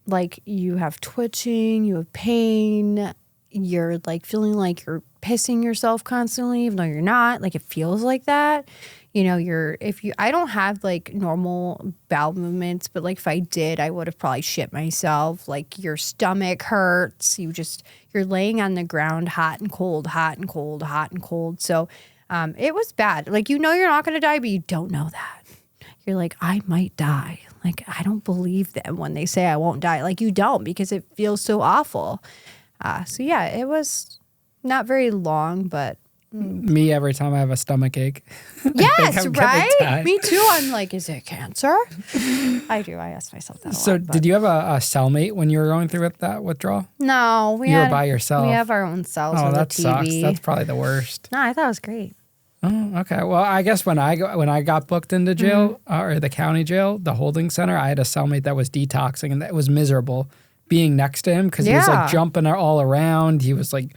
Like, you have twitching, you have pain, you're like feeling like you're pissing yourself constantly, even though you're not. Like, it feels like that. You know, I don't have like normal bowel movements, but like if I did, I would have probably shit myself. Like, your stomach hurts. You're laying on the ground, hot and cold, hot and cold, hot and cold. So it was bad. Like, you know, you're not going to die, but you don't know that. You're like, I might die. Like, I don't believe them when they say I won't die. Like, you don't, because it feels so awful. So yeah, it was not very long, but Me every time I have a stomach ache. Yes, right? Me too. I'm like, is it cancer? I do. I ask myself that a lot. So did you have a cellmate when you were going through that withdrawal? No. You were by yourself? We have our own cells with that a TV. sucks. That's probably the worst. No, I thought it was great. Oh, okay. Well, I guess when I got booked into jail, or the county jail, the holding center, I had a cellmate that was detoxing, and that was miserable being next to him because he was like jumping all around. He was like,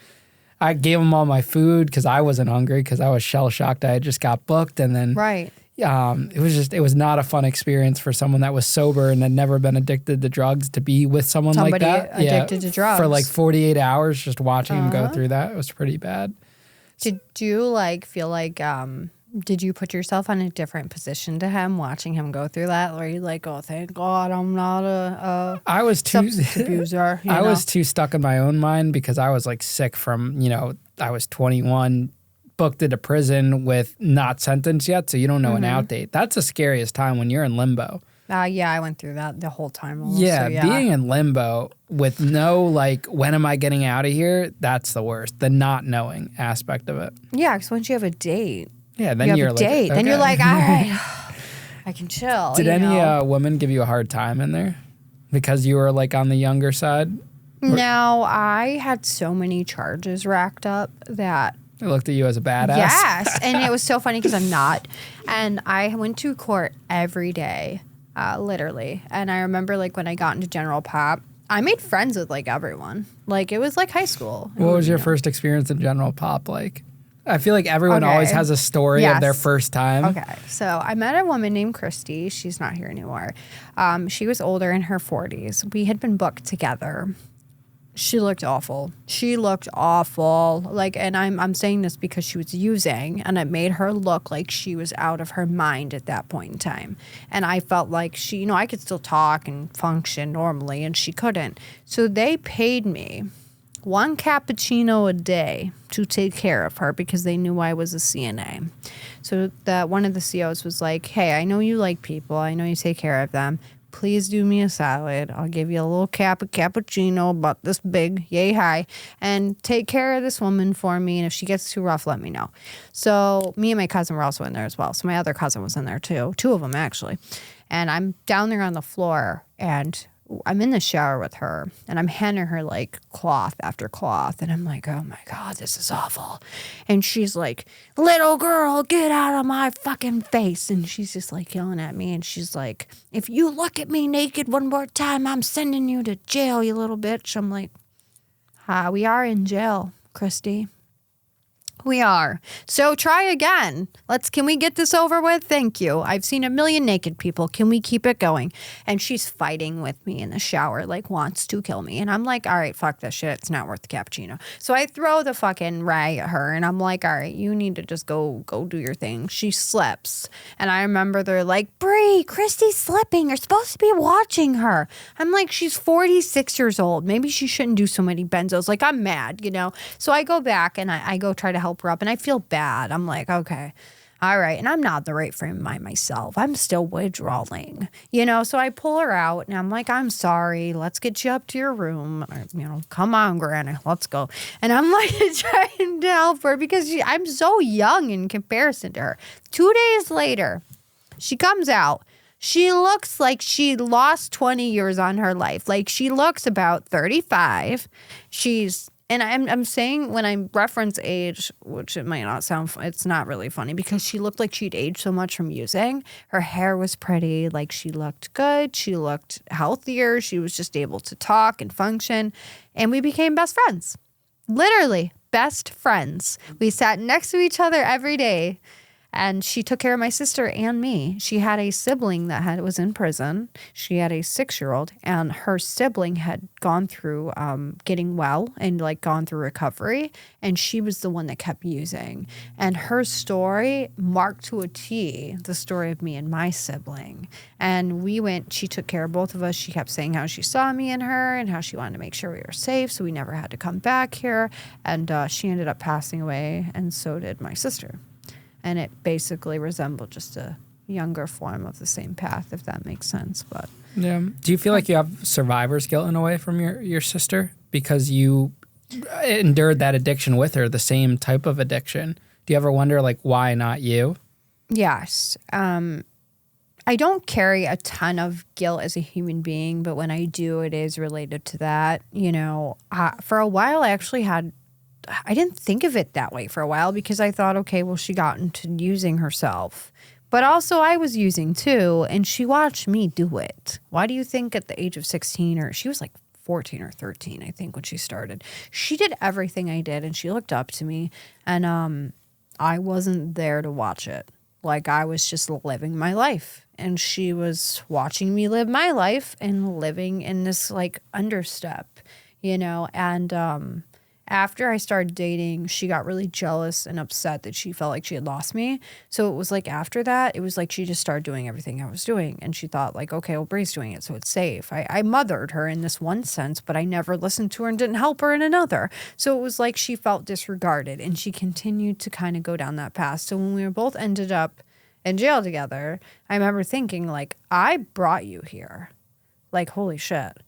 I gave him all my food because I wasn't hungry because I was shell shocked. I had just got booked, and then it was not a fun experience for someone that was sober and had never been addicted to drugs to be with someone like that. Addicted to drugs for like 48 hours, just watching him go through that. It was pretty bad. Did you like feel like did you put yourself in a different position to him watching him go through that? Or are you like, oh, thank God I'm not a I was too substance abuser? I was too stuck in my own mind because I was like sick from, I was 21, booked into prison with not sentenced yet, so you don't know an out date. That's the scariest time when you're in limbo. Yeah, I went through that the whole time. Almost, yeah, being in limbo with no, like, when am I getting out of here? That's the worst. The not knowing aspect of it. Yeah, because once you have a date, then you're like, date. Okay. Then you're like, all right, I can chill. Did any women give you a hard time in there because you were like on the younger side? No, I had so many charges racked up that they looked at you as a badass. Yes, and it was so funny because I'm not. And I went to court every day. Literally. And I remember like when I got into General Pop, I made friends with like everyone. Like it was like high school. What was your first experience in General Pop like? I feel like everyone always has a story of their first time. Okay. So I met a woman named Christy. She's not here anymore. She was older, in her 40s. We had been booked together. She looked awful. Like, and I'm saying this because she was using, and it made her look like she was out of her mind at that point in time. And I felt like she, I could still talk and function normally, and she couldn't. So they paid me 1 cappuccino a day to take care of her because they knew I was a CNA. So one of the COs was like, hey, I know you like people. I know you take care of them. Please do me a salad. I'll give you a little cappuccino about this big, yay high, and take care of this woman for me. And if she gets too rough, let me know. So me and my cousin were also in there as well. So my other cousin was in there too. 2 of them actually. And I'm down there on the floor, and I'm in the shower with her, and I'm handing her like cloth after cloth, and I'm like, oh my God, this is awful. And she's like, little girl, get out of my fucking face. And she's just like yelling at me, and she's like, if you look at me naked one more time, I'm sending you to jail, you little bitch. I'm like, we are in jail, Christy. We are. So try again. Can we get this over with? Thank you. I've seen a million naked people. Can we keep it going? And she's fighting with me in the shower, like wants to kill me. And I'm like, all right, fuck this shit. It's not worth the cappuccino. So I throw the fucking rag at her and I'm like, all right, you need to just go do your thing. She slips. And I remember they're like, Bri, Christy's slipping. You're supposed to be watching her. I'm like, she's 46 years old. Maybe she shouldn't do so many benzos. Like, I'm mad, you know? So I go back and I go try to help her up and I feel bad. I'm like, okay, all right. And I'm not in the right frame of mind myself. I'm still withdrawing, you know? So I pull her out and I'm like, I'm sorry. Let's get you up to your room. Or, you know, come on, Granny, let's go. And I'm like trying to help her because I'm so young in comparison to her. 2 days later, she comes out. She looks like she lost 20 years on her life. Like she looks about 35. And I'm saying when I reference age, which it might not sound, it's not really funny because she looked like she'd aged so much from using. Her hair was pretty, like she looked good. She looked healthier. She was just able to talk and function. And we became best friends. Literally best friends. We sat next to each other every day. And she took care of my sister and me. She had a sibling that was in prison. She had a 6-year-old, and her sibling had gone through getting well and like gone through recovery. And she was the one that kept using. And her story marked to a T the story of me and my sibling. And she took care of both of us. She kept saying how she saw me and her and how she wanted to make sure we were safe. So we never had to come back here. And she ended up passing away, and so did my sister. And it basically resembled just a younger form of the same path, if that makes sense. But yeah, do you feel like you have survivor's guilt in a way from your sister because you endured that addiction with her, the same type of addiction? Do you ever wonder like why not you? Yes. I don't carry a ton of guilt as a human being, but when I do, it is related to that. You know, for a while, I didn't think of it that way for a while because I thought, okay, well, she got into using herself. But also I was using too, and she watched me do it. Why do you think at the age of 16, or she was like 14 or 13, I think, when she started. She did everything I did, and she looked up to me, and I wasn't there to watch it. Like, I was just living my life, and she was watching me live my life and living in this, like, understep, you know, and after I started dating, she got really jealous and upset that she felt like she had lost me. So it was like after that, it was like she just started doing everything I was doing. And she thought like, okay, well, Bri's doing it, so it's safe. I mothered her in this one sense, but I never listened to her and didn't help her in another. So it was like she felt disregarded, and she continued to kind of go down that path. So when we were both ended up in jail together, I remember thinking like, I brought you here. Like, holy shit.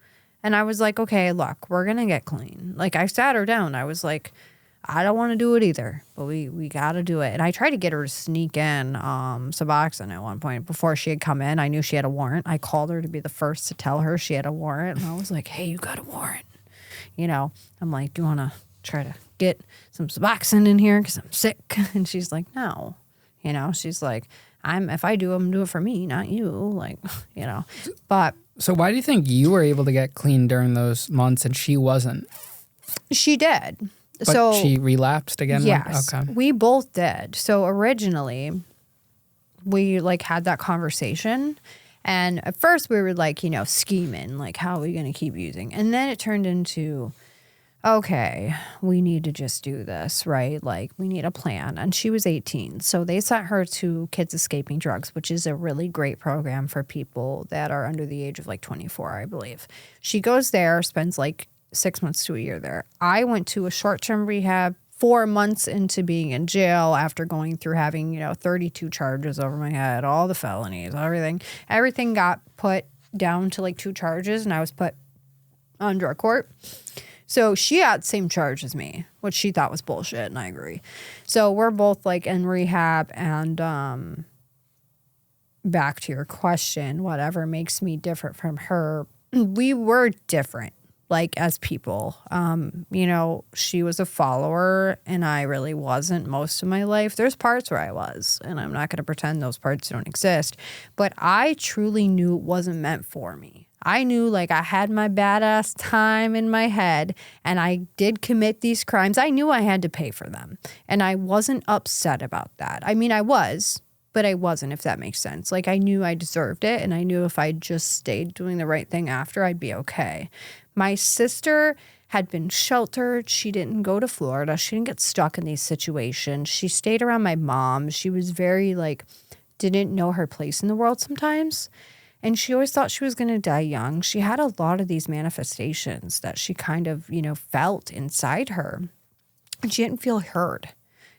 And I was like, okay, look, we're going to get clean. Like, I sat her down. I was like, I don't want to do it either, but we got to do it. And I tried to get her to sneak in Suboxone at one point before she had come in. I knew she had a warrant. I called her to be the first to tell her she had a warrant. And I was like, hey, you got a warrant. You know, I'm like, do you want to try to get some Suboxone in here because I'm sick? And she's like, no. You know, she's like, if I do, I'm going to do it for me, not you. Like, you know, but. So why do you think you were able to get clean during those months and she wasn't? She did. But she relapsed again? Yes. Okay. We both did. So originally, we like had that conversation. And at first we were like, you know, scheming, like, how are we going to keep using? And then it turned into, okay, we need to just do this, right? Like, we need a plan. And she was 18. So they sent her to Kids Escaping Drugs, which is a really great program for people that are under the age of like 24, I believe. She goes there, spends like 6 months to a year there. I went to a short-term rehab 4 months into being in jail after going through having, you know, 32 charges over my head, all the felonies, everything got put down to like 2 charges, and I was put on drug court. So she had the same charge as me, which she thought was bullshit, and I agree. So we're both like in rehab, and back to your question, whatever makes me different from her, we were different, like as people. You know, she was a follower, and I really wasn't most of my life. There's parts where I was, and I'm not going to pretend those parts don't exist, but I truly knew it wasn't meant for me. I knew like I had my badass time in my head and I did commit these crimes. I knew I had to pay for them. And I wasn't upset about that. I mean, I was, but I wasn't, if that makes sense. Like I knew I deserved it. And I knew if I just stayed doing the right thing after, I'd be okay. My sister had been sheltered. She didn't go to Florida. She didn't get stuck in these situations. She stayed around my mom. She was very like, didn't know her place in the world sometimes. And she always thought she was going to die young. She had a lot of these manifestations that she kind of, felt inside her. And she didn't feel heard.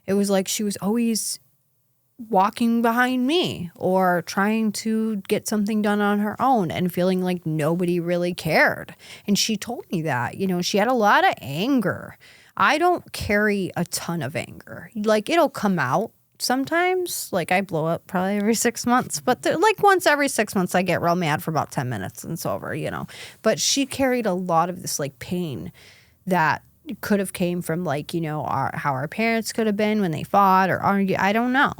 It was like she was always walking behind me or trying to get something done on her own and feeling like nobody really cared. And she told me that, she had a lot of anger. I don't carry a ton of anger. Like it'll come out sometimes. Like I blow up probably every 6 months, but like once every 6 months I get real mad for about 10 minutes and it's over, But she carried a lot of this like pain that could have came from like, how our parents could have been when they fought or argued. I don't know,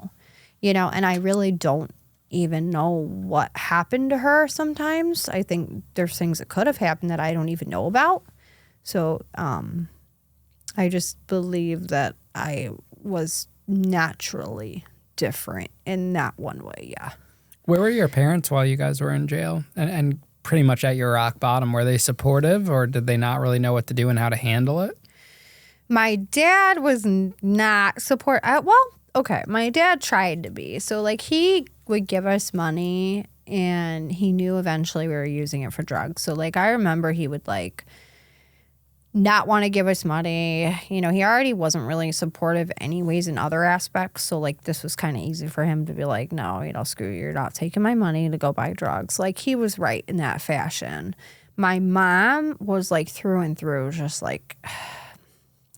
and I really don't even know what happened to her sometimes. I think there's things that could have happened that I don't even know about. So I just believe that I was naturally different in that one way. Yeah. Where were your parents while you guys were in jail and pretty much at your rock bottom? Were they supportive or did they not really know what to do and how to handle it? My dad was not okay. My dad tried to be. So like he would give us money and he knew eventually we were using it for drugs. So like I remember he would like not want to give us money. He already wasn't really supportive anyways in other aspects. So like this was kind of easy for him to be like, no, screw you. You're not taking my money to go buy drugs. Like he was right in that fashion. My mom was like through and through, just like,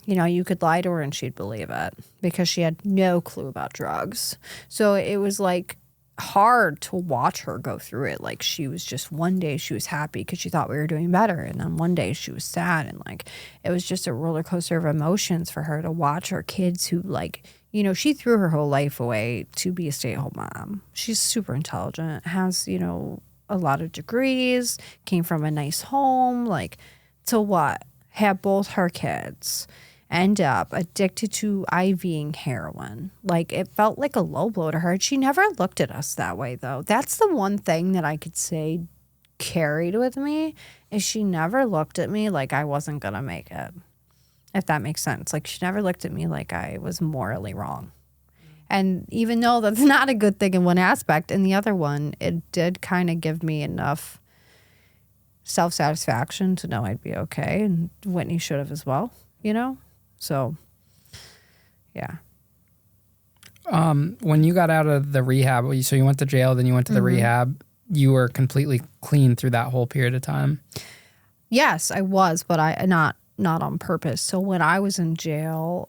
you could lie to her and she'd believe it because she had no clue about drugs. So it was like hard to watch her go through it. Like she was just one day she was happy because she thought we were doing better, and then one day she was sad, and like it was just a roller coaster of emotions for her to watch her kids who like she threw her whole life away to be a stay-at-home mom. She's super intelligent, has a lot of degrees, came from a nice home, like to what? Have both her kids end up addicted to IVing heroin. Like it felt like a low blow to her. She never looked at us that way though. That's the one thing that I could say carried with me is she never looked at me like I wasn't gonna make it. If that makes sense. Like she never looked at me like I was morally wrong. And even though that's not a good thing in one aspect, in the other one, it did kind of give me enough self-satisfaction to know I'd be okay. And Whitney should have as well, So, yeah. When you got out of the rehab, so you went to jail, then you went to the rehab, you were completely clean through that whole period of time? Yes, I was, but not on purpose. So when I was in jail,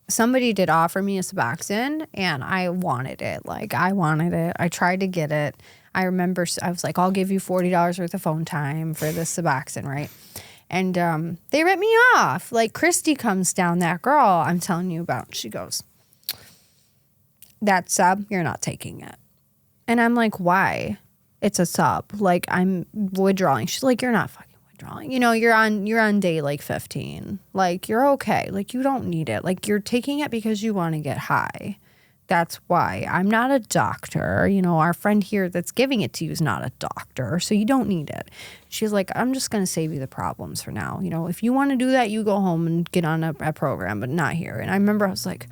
somebody did offer me a Suboxone, and I wanted it. Like, I wanted it. I tried to get it. I remember I was like, I'll give you $40 worth of phone time for this Suboxone, right? And they ripped me off. Like, Christy comes down, that girl I'm telling you about. She goes, that sub, you're not taking it. And I'm like, why? It's a sub. Like, I'm withdrawing. She's like, you're not fucking withdrawing. You're on day like 15. Like, you're okay. Like, you don't need it. Like, you're taking it because you want to get high. That's why. I'm not a doctor. Our friend here that's giving it to you is not a doctor, so you don't need it. She's like, I'm just going to save you the problems for now. If you want to do that, you go home and get on a program, but not here. And I remember I was like,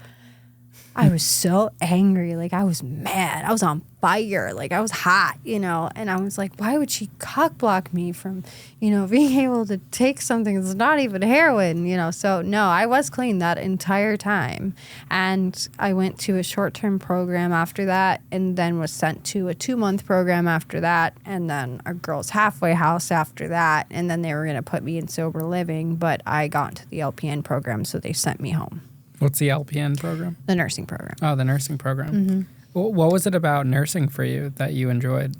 I was so angry. Like, I was mad. I was on fire. Like, I was hot, and I was like, why would she cock block me from, being able to take something that's not even heroin, So, no, I was clean that entire time. And I went to a short-term program after that and then was sent to a 2-month program after that and then a girls' halfway house after that. And then they were going to put me in sober living, but I got into the LPN program, so they sent me home. What's the LPN program? The nursing program. Oh, the nursing program. Mm-hmm. What was it about nursing for you that you enjoyed?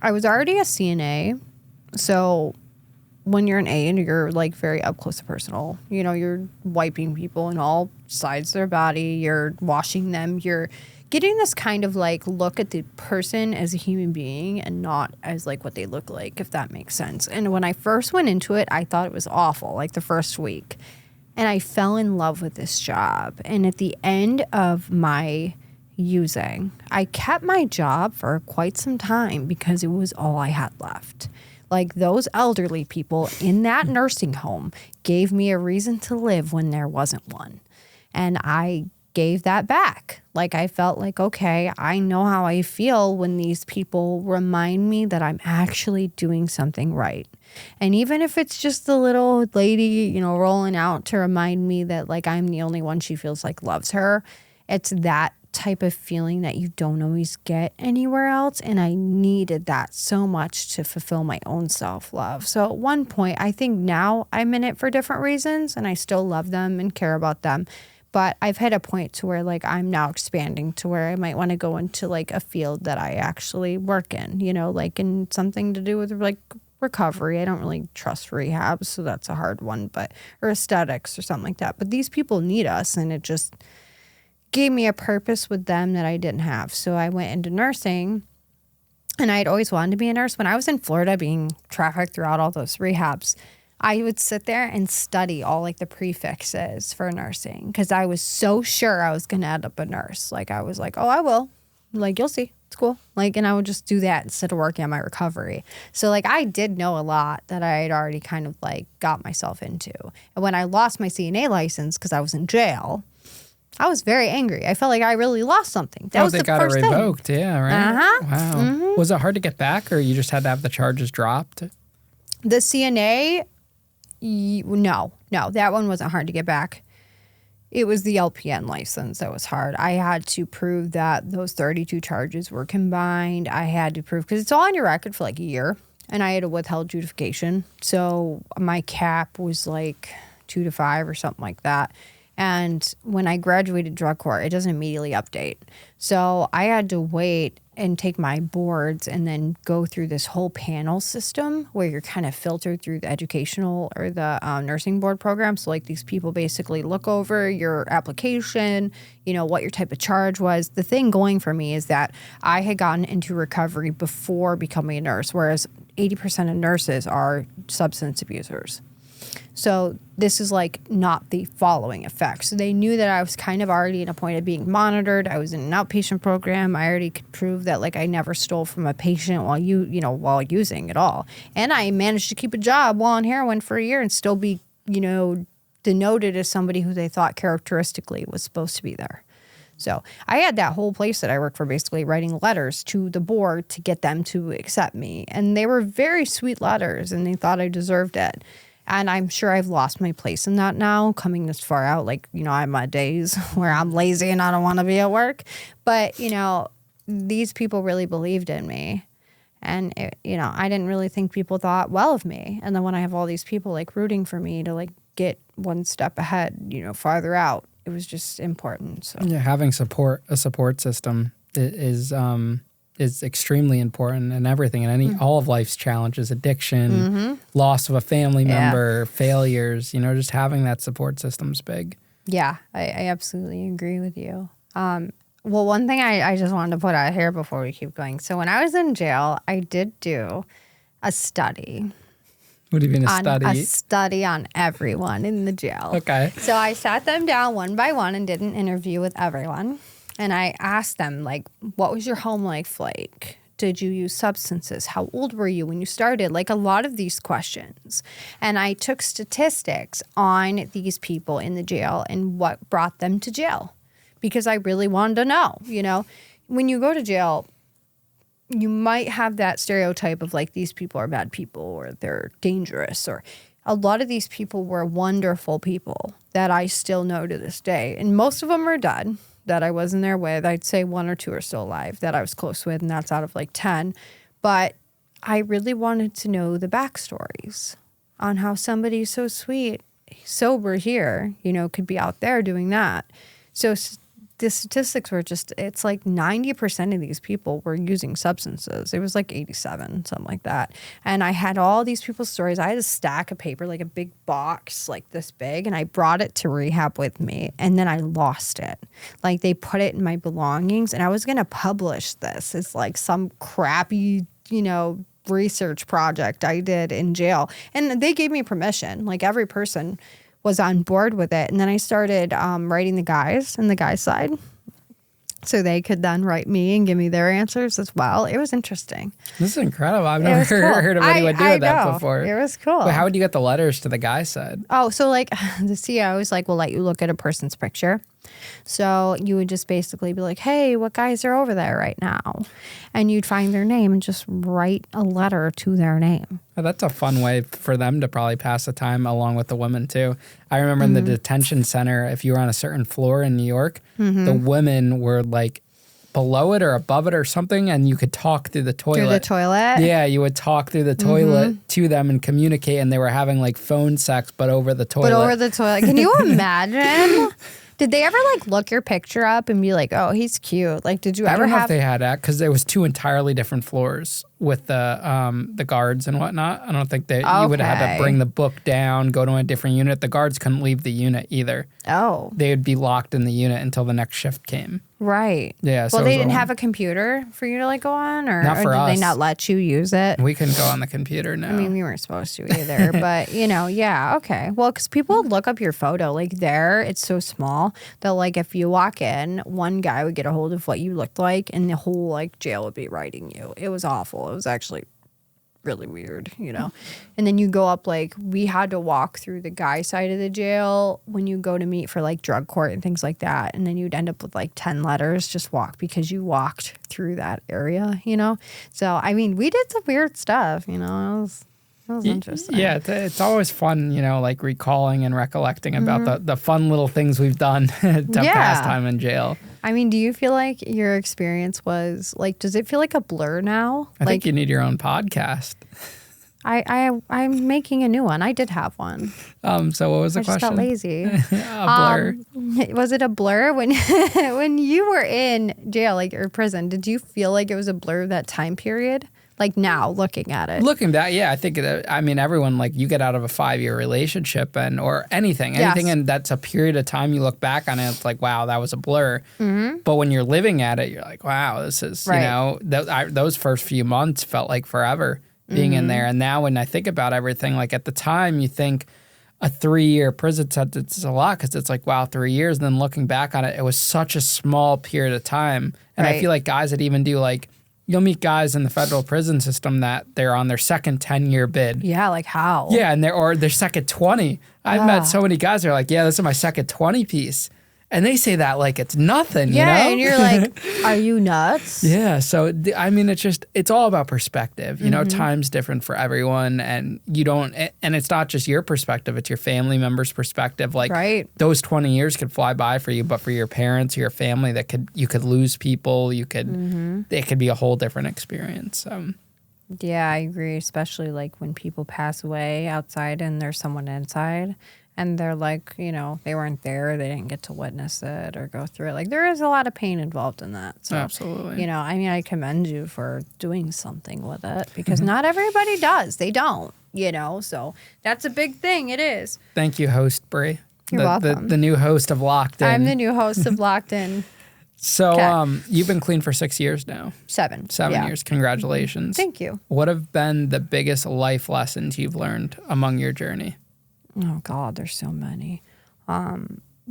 I was already a CNA, so when you're an A and you're like very up close and personal, you're wiping people in all sides of their body, you're washing them, you're getting this kind of like look at the person as a human being and not as like what they look like, if that makes sense. And when I first went into it, I thought it was awful, like the first week. And I fell in love with this job. And at the end of my using, I kept my job for quite some time because it was all I had left. Like those elderly people in that nursing home gave me a reason to live when there wasn't one. And I gave that back. Like I felt like, okay, I know how I feel when these people remind me that I'm actually doing something right. And even if it's just the little old lady, you know, rolling out to remind me that like I'm the only one she feels like loves her, it's that type of feeling that you don't always get anywhere else. And I needed that so much to fulfill my own self-love. So at one point, I think now I'm in it for different reasons and I still love them and care about them. But I've hit a point to where like I'm now expanding to where I might want to go into like a field that I actually work in, you know, like in something to do with like recovery. I don't really trust rehab, so that's a hard one, but or aesthetics or something like that. But these people need us, and it just gave me a purpose with them that I didn't have. So I went into nursing, and I had always wanted to be a nurse. When I was in Florida being trafficked throughout all those rehabs, I would sit there and study all like the prefixes for nursing because I was so sure I was going to end up a nurse. Like I was like, oh, I will. Like, you'll see. It's cool. Like, and I would just do that instead of working on my recovery. So like I did know a lot that I had already kind of like got myself into. And when I lost my CNA license because I was in jail, I was very angry. I felt like I really lost something. That was they the got first it revoked. thing. Yeah, right. Wow. Mm-hmm. Was it hard to get back, or you just had to have the charges dropped? The CNA, no, that one wasn't hard to get back. It was the LPN license that was hard. I had to prove that those 32 charges were combined. I had to prove, because it's all on your record for like a year, and I had a withheld adjudication. So my cap was like 2 to 5 or something like that. And when I graduated drug court, it doesn't immediately update. So I had to wait and take my boards and then go through this whole panel system where you're kind of filtered through the educational or the nursing board program. So like these people basically look over your application, you know, what your type of charge was. The thing going for me is that I had gotten into recovery before becoming a nurse, whereas 80% of nurses are substance abusers. So this is like not the following effect. So they knew that I was kind of already at a point of being monitored. I was in an outpatient program. I already could prove that like I never stole from a patient while while using at all. And I managed to keep a job while on heroin for a year and still be, denoted as somebody who they thought characteristically was supposed to be there. So I had that whole place that I worked for basically writing letters to the board to get them to accept me. And they were very sweet letters and they thought I deserved it. And I'm sure I've lost my place in that now, coming this far out. Like, I have my days where I'm lazy and I don't want to be at work. But, these people really believed in me. And, I didn't really think people thought well of me. And then when I have all these people, like, rooting for me to, like, get one step ahead, farther out, it was just important. So yeah, having a support system is extremely important in everything, and all of life's challenges, addiction, loss of a family member, failures, just having that support system's big. Yeah, I absolutely agree with you. Well, one thing I just wanted to put out here before we keep going. So when I was in jail, I did do a study. What do you mean a study? A study on everyone in the jail. Okay. So I sat them down one by one and did an interview with everyone. And I asked them, like, what was your home life like? Did you use substances? How old were you when you started? Like a lot of these questions. And I took statistics on these people in the jail and what brought them to jail. Because I really wanted to know, When you go to jail, you might have that stereotype of like these people are bad people or they're dangerous. Or a lot of these people were wonderful people that I still know to this day. And most of them are dead. That I wasn't there with. I'd say 1 or 2 are still alive that I was close with, and that's out of like 10. But I really wanted to know the backstories on how somebody so sweet, sober here, could be out there doing that. So the statistics were just, it's like 90% of these people were using substances. It was like 87, something like that. And I had all these people's stories. I had a stack of paper, like a big box, like this big, and I brought it to rehab with me. And then I lost it. Like they put it in my belongings, and I was going to publish this. It's like some crappy, research project I did in jail. And they gave me permission. Like every person was on board with it. And then I started writing the guys and the guys side so they could then write me and give me their answers as well. It was interesting. This is incredible. I've never heard of anyone doing that before. It was cool. But how would you get the letters to the guy's side? Oh, so like the CEO was like, we'll let you look at a person's picture. So you would just basically be like, hey, what guys are over there right now? And you'd find their name and just write a letter to their name. Oh, that's a fun way for them to probably pass the time along with the women too. I remember in the detention center, if you were on a certain floor in New York, the women were like below it or above it or something, and you could talk through the toilet. Through the toilet? Yeah, you would talk through the toilet to them and communicate, and they were having like phone sex, but over the toilet. But over the toilet. Can you imagine? Did they ever like look your picture up and be like, oh, he's cute? Like, did you ever I don't know have? if they had that because there was two entirely different floors with the guards and whatnot. I don't think that you would have had to bring the book down, go to a different unit. The guards couldn't leave the unit either. Oh. They would be locked in the unit until the next shift came. Right. Yeah. Well, so they didn't have a computer for you to like go on, or Not for did us. they not let you use it? We couldn't go on the computer now. I mean, we weren't supposed to either, but yeah, okay. Well, because people would look up your photo, like there, it's so small that like if you walk in, one guy would get a hold of what you looked like, and the whole like jail would be writing you. It was awful. It was actually really weird, And then you go up, like we had to walk through the guy side of the jail when you go to meet for like drug court and things like that, and then you'd end up with like 10 letters just walk because you walked through that area, So I mean, we did some weird stuff, it was interesting. Yeah, it's always fun, like recalling and recollecting about the fun little things we've done to pass time in jail. I mean, do you feel like your experience was like, does it feel like a blur now? I think you need your own podcast. I'm making a new one. I did have one. So what was the question? I just got lazy. A blur. Was it a blur when when you were in jail, like or prison? Did you feel like it was a blur that time period? Like now, looking at it. Looking back, yeah, I think everyone, like you get out of a 5-year relationship or anything, and that's a period of time you look back on it. It's like, wow, that was a blur. But when you're living at it, you're like, wow, this is those first few months felt like forever being in there. And now when I think about everything, like at the time, you think a 3-year prison sentence is a lot because it's like, wow, 3 years. And then looking back on it, it was such a small period of time. And I feel like guys that even do like. You'll meet guys in the federal prison system that they're on their second 10-year bid. Yeah, like how? Yeah, and their second 20. I've met so many guys that are like, yeah, this is my second 20 piece. And they say that like it's nothing, and you're like, are you nuts? Yeah, so it's all about perspective. Time's different for everyone, and and it's not just your perspective, it's your family member's perspective. Like those 20 years could fly by for you, but for your parents or your family, you could lose people, it could be a whole different experience. Yeah, I agree, especially like when people pass away outside and there's someone inside. And they're like, they weren't there. They didn't get to witness it or go through it. Like, there is a lot of pain involved in that. So, absolutely. I commend you for doing something with it because not everybody does. They don't, So that's a big thing. It is. Thank you, host Bri. You're welcome. The new host of Locked In. I'm the new host of Locked In. So you've been clean for 6 years now. 7 years. Congratulations. Thank you. What have been the biggest life lessons you've learned among your journey? Oh God, there's so many. Out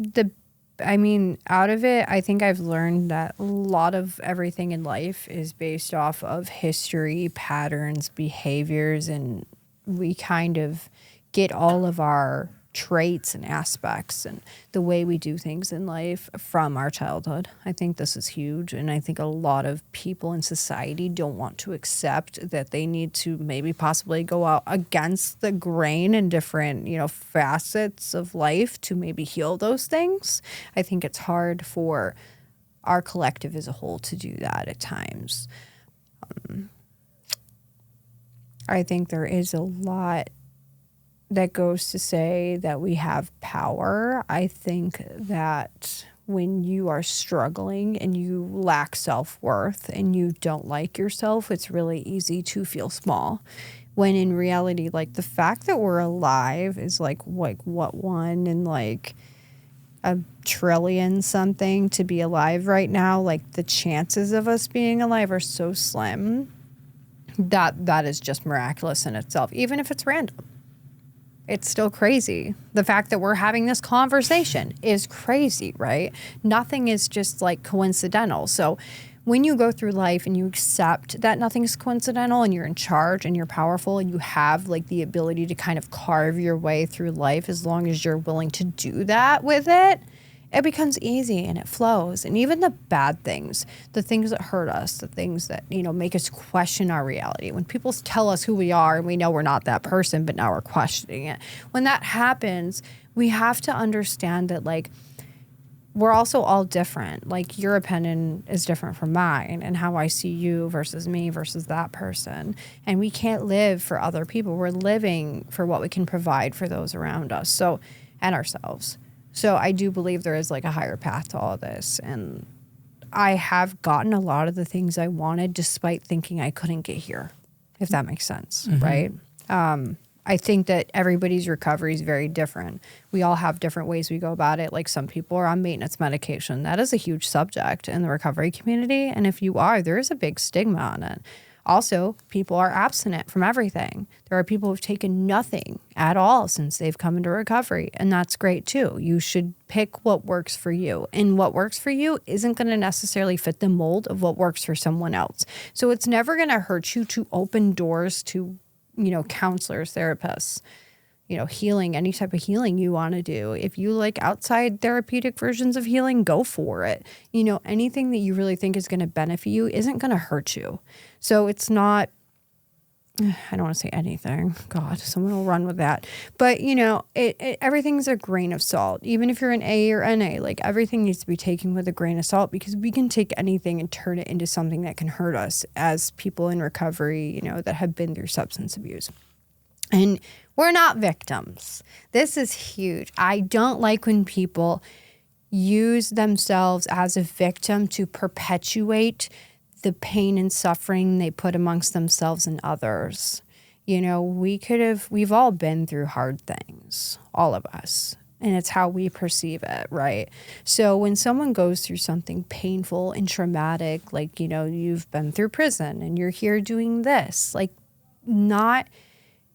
of it, I think I've learned that a lot of everything in life is based off of history, patterns, behaviors, and we kind of get all of our traits and aspects and the way we do things in life from our childhood. I think this is huge, and I think a lot of people in society don't want to accept that they need to maybe possibly go out against the grain in different, facets of life to maybe heal those things. I think it's hard for our collective as a whole to do that at times. I think there is a lot that goes to say that we have power. I think that when you are struggling and you lack self-worth and you don't like yourself, it's really easy to feel small. When in reality, like, the fact that we're alive is like what, one in like a trillion something to be alive right now. Like, the chances of us being alive are so slim that is just miraculous in itself, even if it's random. It's still crazy. The fact that we're having this conversation is crazy, right? Nothing is just like coincidental. So when you go through life and you accept that nothing is coincidental and you're in charge and you're powerful and you have like the ability to kind of carve your way through life, as long as you're willing to do that with it, it becomes easy and it flows. And even the bad things, the things that hurt us, the things that, make us question our reality. When people tell us who we are and we know we're not that person, but now we're questioning it. When that happens, we have to understand that, like, we're also all different. Like, your opinion is different from mine, and how I see you versus me versus that person. And we can't live for other people. We're living for what we can provide for those around us, so, and ourselves. So I do believe there is like a higher path to all of this. And I have gotten a lot of the things I wanted despite thinking I couldn't get here, if that makes sense, right? I think that everybody's recovery is very different. We all have different ways we go about it. Like, some people are on maintenance medication. That is a huge subject in the recovery community. And if you are, there is a big stigma on it. Also, people are abstinent from everything. There are people who've taken nothing at all since they've come into recovery, and that's great too. You should pick what works for you, and what works for you isn't going to necessarily fit the mold of what works for someone else. So it's never going to hurt you to open doors to, counselors, therapists, healing, any type of healing you want to do. If you like outside therapeutic versions of healing, go for it. Anything that you really think is going to benefit you isn't going to hurt you. So it's not, I don't want to say anything. God, someone will run with that. But, everything's a grain of salt. Even if you're an A or NA, like, everything needs to be taken with a grain of salt, because we can take anything and turn it into something that can hurt us as people in recovery, that have been through substance abuse. And we're not victims. This is huge. I don't like when people use themselves as a victim to perpetuate the pain and suffering they put amongst themselves and others. We've all been through hard things, all of us, and it's how we perceive it, right? So when someone goes through something painful and traumatic, like, you've been through prison and you're here doing this, like,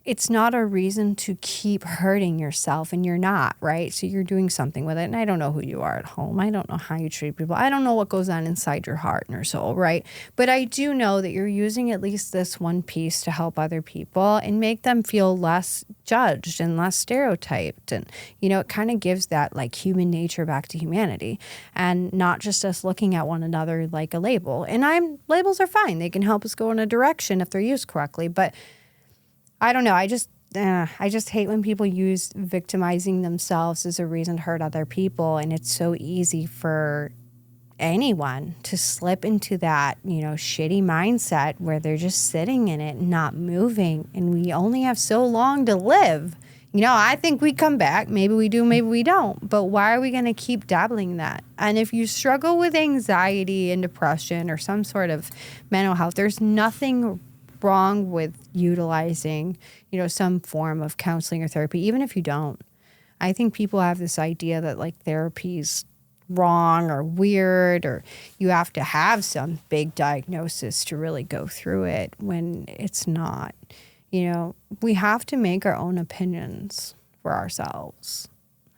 it's not a reason to keep hurting yourself, and you're not, right? So you're doing something with it. And I don't know who you are at home. I don't know how you treat people. I don't know what goes on inside your heart and your soul, right? But I do know that you're using at least this one piece to help other people and make them feel less judged and less stereotyped. And, it kind of gives that like human nature back to humanity, and not just us looking at one another like a label. And labels are fine. They can help us go in a direction if they're used correctly. But I don't know. I just hate when people use victimizing themselves as a reason to hurt other people. And it's so easy for anyone to slip into that, shitty mindset where they're just sitting in it, not moving. And we only have so long to live. I think we come back. Maybe we do, maybe we don't. But why are we going to keep dabbling that? And if you struggle with anxiety and depression or some sort of mental health, there's nothing wrong with utilizing, some form of counseling or therapy, even if you don't. I think people have this idea that like therapy's wrong or weird, or you have to have some big diagnosis to really go through it, when it's not. We have to make our own opinions for ourselves.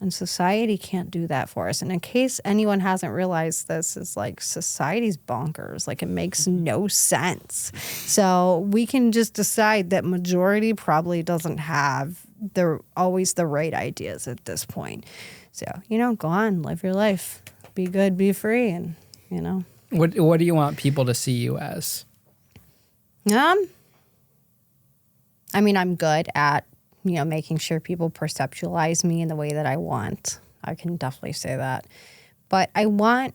And society can't do that for us. And in case anyone hasn't realized this, is like society's bonkers. Like, it makes no sense. So we can just decide that majority probably doesn't have always the right ideas at this point. So, go on, live your life. Be good, be free, and, What do you want people to see you as? I'm good at making sure people perceptualize me in the way that I want. I can definitely say that. But I want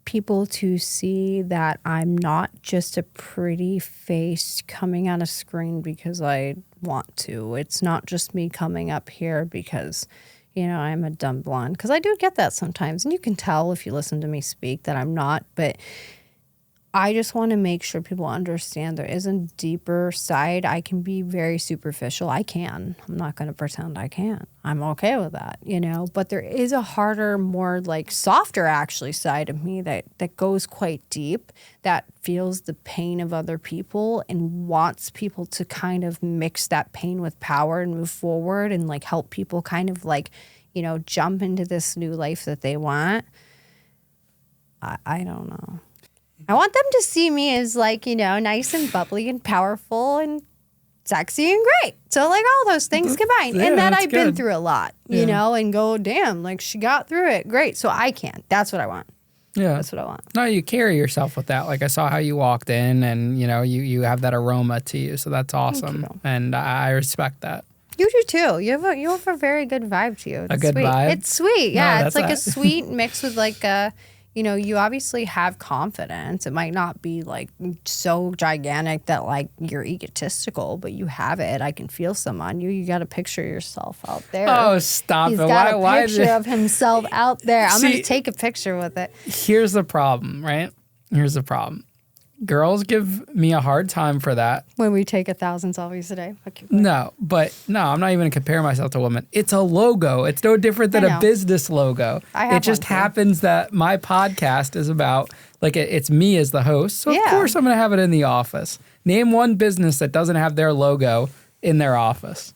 people to see that I'm not just a pretty face coming on a screen because I want to. It's not just me coming up here because, I'm a dumb blonde. Because I do get that sometimes. And you can tell if you listen to me speak that I'm not. But I just want to make sure people understand there is a deeper side. I can be very superficial. I can. I'm not going to pretend I can't. I'm okay with that, But there is a harder, more like softer actually side of me that goes quite deep, that feels the pain of other people and wants people to kind of mix that pain with power and move forward and like help people kind of like, jump into this new life that they want. I don't know. I want them to see me as like, nice and bubbly and powerful and sexy and great. So like all those things combined. Yeah, and that that's I've been good. through a lot, and go, damn, like she got through it. Great. So I can. That's what I want. Yeah. That's what I want. No, you carry yourself with that. Like I saw how you walked in and, you have that aroma to you. So that's awesome. And I respect that. You do too. You have a very good vibe to you. It's A good sweet. vibe? It's sweet. Yeah. No, It's like that's a sweet mix with like a, you obviously have confidence. It might not be like so gigantic that like you're egotistical, but you have it. I can feel some on you. You got to picture yourself out there. Oh, stop He's it. got Why a picture of himself out there. I'm going See- to take a picture with it. Here's the problem, right? Here's the problem. Girls give me a hard time for that. When we take 1,000 selfies a day. Okay. No, I'm not even going to compare myself to a woman. It's a logo. It's no different than I a know. business logo. I have It just one too. happens that my podcast is about, like, it's me as the host. So, of Yeah. course, I'm going to have it in the office. Name one business that doesn't have their logo in their office.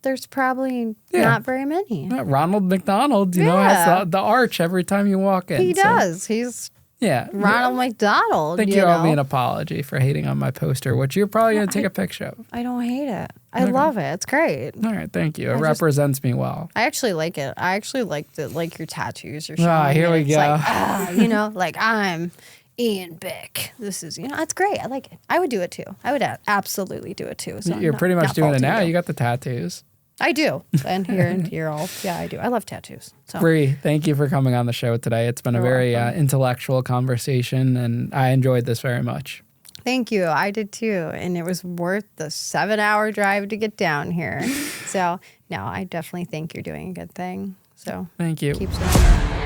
There's probably Yeah. not very many. Ronald McDonald, has Yeah. the arch every time you walk in. He So, does. He's yeah. Ronald McDonald. I think you you owe me know? an apology for hating on my poster, which you're probably going to take a picture of. I don't hate it. I love it. It's great. All right, thank you. It just- represents me well. I actually like it. I actually like your tattoos. You're showing Ah, here me. we It's go. Like, like I'm Ian Bick. This is, it's great. I like it. I would do it too. I would absolutely do it too. So You're pretty much not doing it faulting now. you. You got the tattoos. I do. And here all. Yeah, I do. I love tattoos. So Bri, thank you for coming on the show today. It's been a You're very welcome. intellectual conversation, and I enjoyed this very much. thank you. I did too. And it was worth the 7-hour drive to get down here. So no, I definitely think you're doing a good thing. So Thank you. keep doing it.